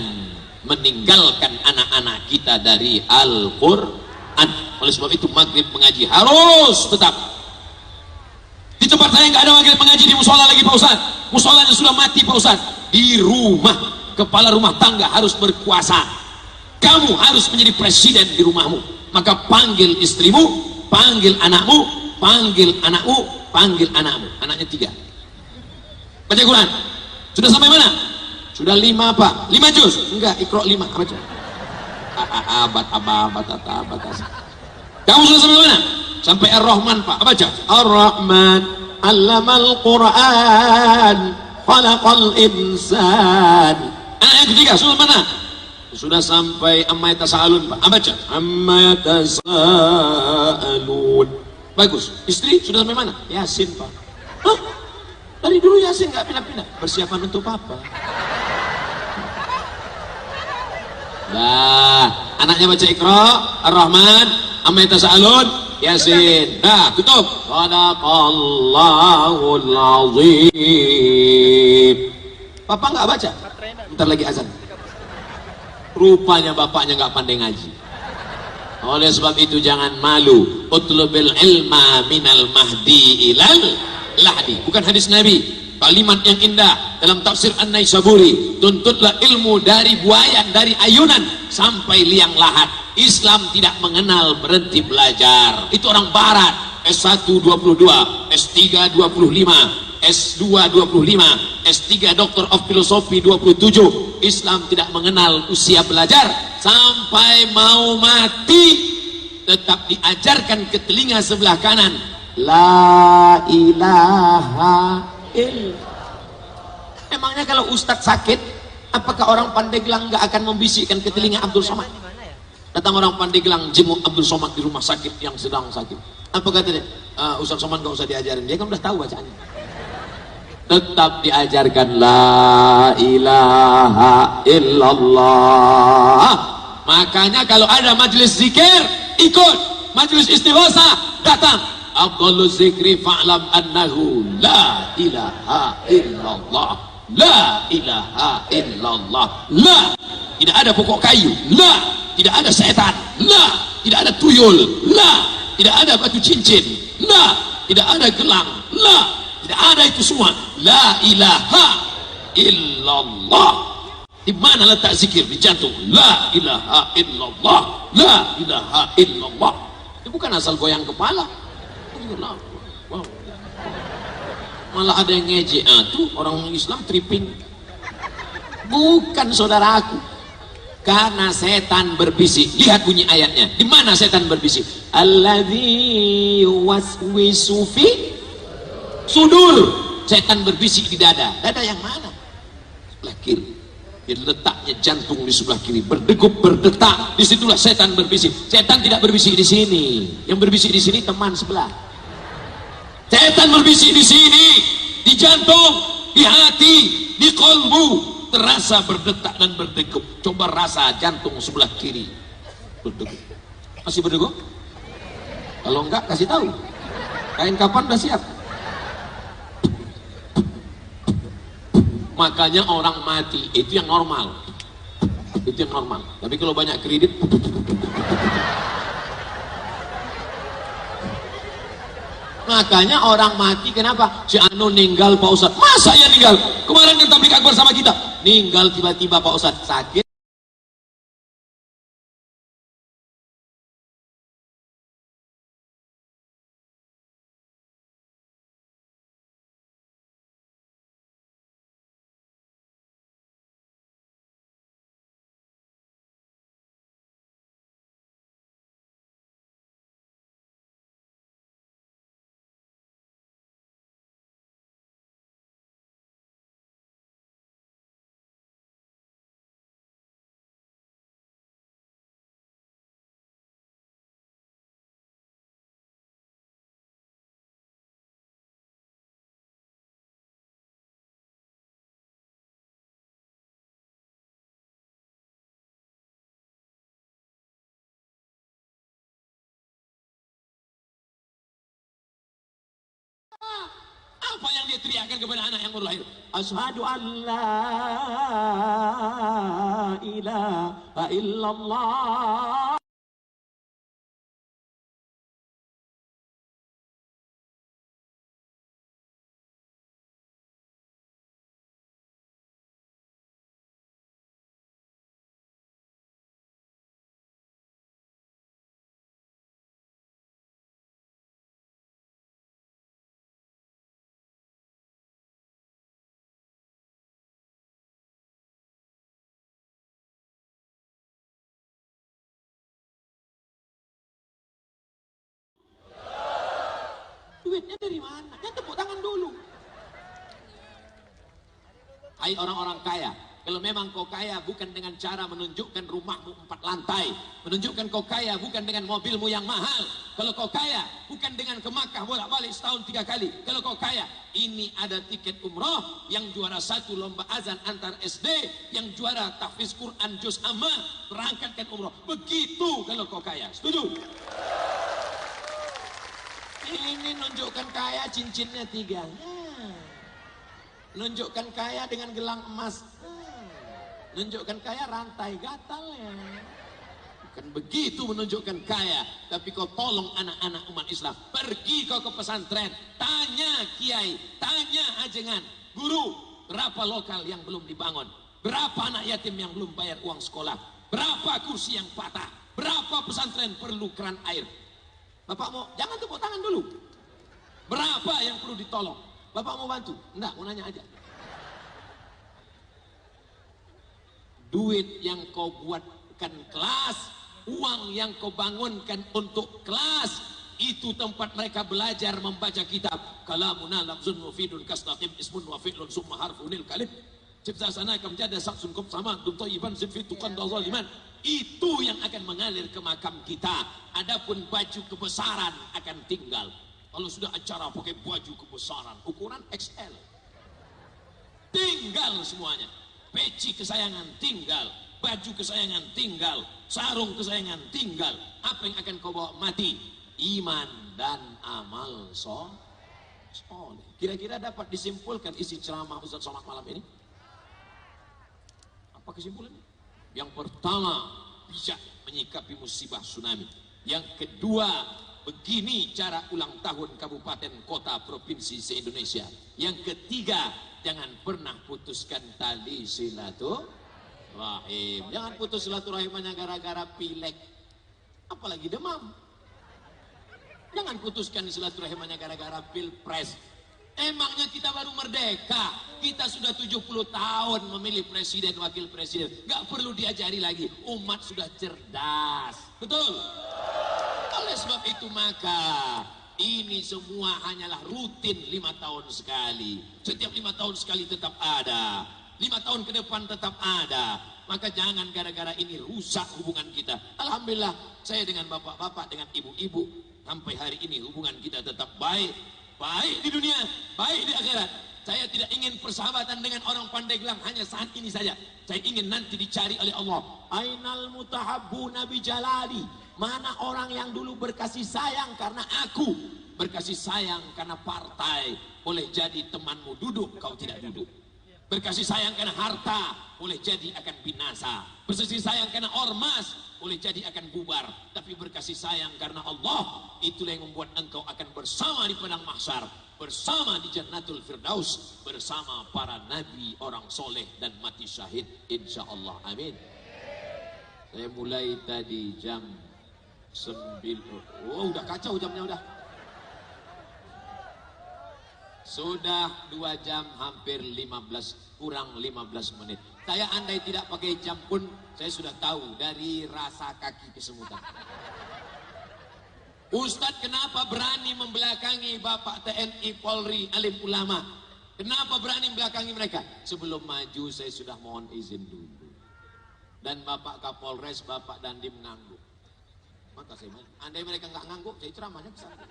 meninggalkan anak-anak kita dari Al-Quran. Oleh sebab itu maghrib mengaji harus tetap. Di tempat saya nggak ada maghrib mengaji di musola lagi Pak Ustaz. Musolanya sudah mati Pak Ustaz. Di rumah, kepala rumah tangga harus berkuasa. Kamu harus menjadi presiden di rumahmu. Maka panggil istrimu, panggil anakmu, panggil anakmu, panggil anakmu. Anaknya 3. Baca Quran. Sudah sampai mana? Sudah 5 Pak. 5 juz? Enggak, Iqra 5. Baca. Abad. Kamu sudah sampai mana? Sampai Ar-Rahman Pak. Baca. Ar-Rahman 'allamal Quran, khalaqal insan. Ayat ketiga sudah mana? Sudah sampai amma yatasaalun Pak. Baca. Amma yatasaalun. Bagus. Istri sudah sampai mana? Yasin Pak. Hah? Dari dulu Yasin nggak pindah-pindah. Persiapan untuk apa? Nah, anaknya baca Iqra, Ar-Rahman, amma yatasaalun, Yasin. Nah, tutup. Shadaqallahul azim. Papa nggak baca? Bentar lagi azan. Rupanya bapaknya nggak pandai ngaji. Oleh sebab itu jangan malu. Utlubil ilma minal mahdi ilal lahdi. Bukan hadis Nabi, kalimat yang indah dalam tafsir An-Naisaburi. Tuntutlah ilmu dari buayan, dari ayunan sampai liang lahat. Islam tidak mengenal berhenti belajar. Itu orang barat. S1 22, S3 25, S2 25, S3 Doctor of Philosophy 27. Islam tidak mengenal usia belajar. Sampai mau mati tetap diajarkan ke telinga sebelah kanan, la ilaha illallah. Emangnya kalau ustadz sakit, apakah orang Pandeglang nggak akan membisikkan ke telinga Abdul Somad? Datang orang Pandeglang jenguk Abdul Somad di rumah sakit yang sedang sakit. Apa katanya? Ustadz Somad nggak usah diajarin, dia kan udah tahu bacaannya. Tetap diajarkan la ilaha illallah. Makanya kalau ada majelis zikir, ikut. Majelis istighosah, datang. Afdhalul zikri fa'lam annahu la ilaha illallah. La ilaha illallah. La, tidak ada pokok kayu. La, tidak ada setan. La, tidak ada tuyul. La, tidak ada batu cincin. La, tidak ada gelang. La, tidak ada itu semua. La ilaha illallah. Di mana letak zikir? Di jantung. La ilaha illallah. La ilaha illallah. Itu bukan asal goyang kepala. Wow. Malah ada yang ngejek. Tuh orang Islam tripping. Bukan saudaraku. Karena setan berbisik. Lihat bunyi ayatnya. Di mana setan berbisik? Alladzi yuwaswisu fi sudur. Setan berbisik di dada. Dada yang mana? Sebelah kiri. Jadi letaknya jantung di sebelah kiri, berdegup, berdetak. Disitulah setan berbisik. Setan tidak berbisik di sini. Yang berbisik di sini teman sebelah. Setan berbisik di sini, di jantung, di hati, di kolbu. Terasa berdetak dan berdegup. Coba rasa jantung sebelah kiri berdegup. Masih berdegup? Kalau enggak kasih tahu. Kain kapan udah siap? Makanya orang mati itu yang normal. Itu yang normal. Tapi kalau banyak kredit, makanya orang mati kenapa? Si Anu ninggal Pak Ustadz. Masa ya ninggal? Kemarin kan tablik akbar sama kita. Ninggal tiba-tiba Pak Ustadz sakit. Apa yang dia teriakkan kepada anak yang baru lahir? Asyhadu an la ilaha illallah. Duitnya dari mana? Kan tepuk tangan dulu. Hai orang-orang kaya, kalau memang kau kaya bukan dengan cara menunjukkan rumahmu 4 lantai, menunjukkan kau kaya bukan dengan mobilmu yang mahal. Kalau kau kaya bukan dengan ke Makkah bolak-balik setahun 3 kali. Kalau kau kaya, ini ada tiket umroh, yang juara 1 lomba azan antar SD, yang juara tahfiz Quran juz amma, berangkatkan umroh. Begitu kalau kau kaya. Setuju? Ini nunjukkan kaya cincinnya 3. Nunjukkan kaya dengan gelang emas. Nunjukkan kaya rantai gatalnya. Bukan begitu menunjukkan kaya. Tapi kau tolong anak-anak umat Islam. Pergi kau ke pesantren, tanya kiai, tanya ajengan, guru, berapa lokal yang belum dibangun, berapa anak yatim yang belum bayar uang sekolah, berapa kursi yang patah, berapa pesantren perlu keran air. Bapak mau, jangan tepuk tangan dulu. Berapa yang perlu ditolong? Bapak mau bantu? Enggak, mau nanya aja. Duit yang kau buatkan kelas, uang yang kau bangunkan untuk kelas, itu tempat mereka belajar membaca kitab. Kalamuna lafzun mufidun kastaqim ismun wa fi'lun summa harfunil kalim. Cipta sana akan menjadi saksun kop sama dunto iban sinfitukan dazaliman. Itu yang akan mengalir ke makam kita. Adapun baju kebesaran akan tinggal. Kalau sudah acara pakai baju kebesaran, ukuran XL, tinggal semuanya. Peci kesayangan tinggal, baju kesayangan tinggal, sarung kesayangan tinggal. Apa yang akan kau bawa mati? Iman dan amal soleh. Kira-kira dapat disimpulkan isi ceramah Ustaz Somad malam ini? Apa kesimpulannya? Yang pertama, bijak menyikapi musibah tsunami. Yang kedua, begini cara ulang tahun kabupaten, kota, provinsi se-Indonesia. Yang ketiga, jangan pernah putuskan tali silaturahim. Jangan putus silaturahim hanya gara-gara pilek, apalagi demam. Jangan putuskan silaturahim hanya gara-gara pilpres. Emangnya kita baru merdeka, kita sudah 70 tahun memilih presiden, wakil presiden. Gak perlu diajari lagi, umat sudah cerdas. Betul? Oleh sebab itu maka ini semua hanyalah rutin 5 tahun sekali. Setiap 5 tahun sekali tetap ada, 5 tahun ke depan tetap ada. Maka jangan gara-gara ini rusak hubungan kita. Alhamdulillah saya dengan bapak-bapak, dengan ibu-ibu, sampai hari ini hubungan kita tetap baik. Baik di dunia, baik di akhirat. Saya tidak ingin persahabatan dengan orang Pandeglang hanya saat ini saja. Saya ingin nanti dicari oleh Allah. Ainal mutahabbuna bi jalali. Mana orang yang dulu berkasih sayang karena aku, berkasih sayang karena partai. Boleh jadi temanmu duduk, kau tidak duduk. Berkasih sayang karena harta, boleh jadi akan binasa. Berkasih sayang karena ormas, boleh jadi akan bubar. Tapi berkasih sayang karena Allah, itulah yang membuat engkau akan bersama di padang mahsyar, bersama di Jannatul Firdaus, bersama para nabi, orang soleh dan mati syahid, insya Allah. Amin. Saya mulai tadi jam 9. Oh, udah kacau jamnya udah. Sudah 2 jam hampir 15, kurang 15 menit. Saya andai tidak pakai jam pun saya sudah tahu dari rasa kaki kesemutan. Ustadz kenapa berani membelakangi Bapak TNI, Polri, alim ulama? Kenapa berani membelakangi mereka? Sebelum maju saya sudah mohon izin dulu. Dan Bapak Kapolres, Bapak Dandim ngangguk. Maka saya bilang, andai mereka nggak ngangguk, saya ceramahnya ke sana.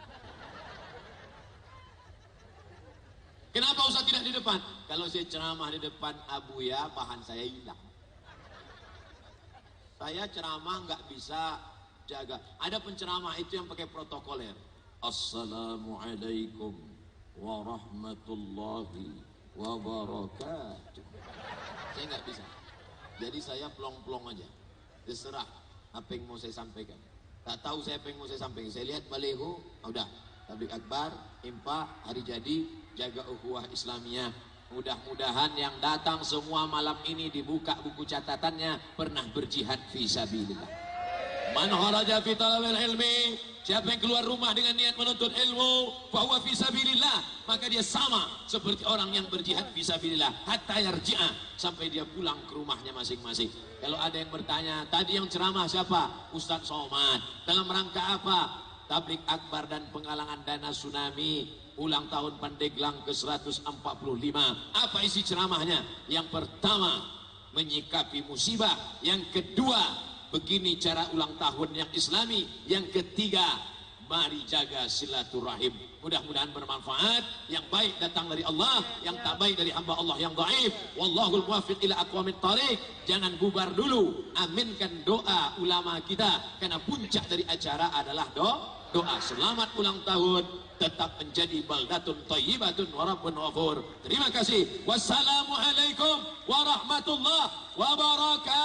Kenapa Ustaz tidak di depan? Kalau saya ceramah di depan Abuya, bahan saya hilang. Saya ceramah nggak bisa jaga. Ada penceramah itu yang pakai protokoler. Assalamualaikum warahmatullahi wabarakatuh. Saya nggak bisa. Jadi saya plong-plong aja. Terserah apa yang mau saya sampaikan. Tak tahu saya apa yang mau saya sampaikan. Saya lihat baliho, udah. Tabligh akbar, impak, hari jadi, jaga ukhuwah Islamiyah. Mudah-mudahan yang datang semua malam ini dibuka buku catatannya pernah berjihad fi sabilillah. Man kharaja fi talabil ilmi, siapa yang keluar rumah dengan niat menuntut ilmu, fa huwa fi sabilillah, maka dia sama seperti orang yang berjihad fi sabilillah hatta yarji'a, sampai dia pulang ke rumahnya masing-masing. Kalau ada yang bertanya, tadi yang ceramah siapa? Ustaz Somad. Dalam rangka apa? Tabligh akbar dan penggalangan dana tsunami ulang tahun Pandeglang ke-145. Apa isi ceramahnya? Yang pertama, menyikapi musibah. Yang kedua, begini cara ulang tahun yang islami. Yang ketiga, mari jaga silaturahim. Mudah-mudahan bermanfaat. Yang baik datang dari Allah, yang tak baik dari hamba Allah yang dhaif. Wallahul muwaffiq ila aqwamit thariq. Jangan bubar dulu, aminkan doa ulama kita, karena puncak dari acara adalah doa. Selamat ulang tahun, tetap menjadi baldatun thayyibatun wa rabbun ghafur. Terima kasih. Wassalamualaikum warahmatullahi wabarakatuh.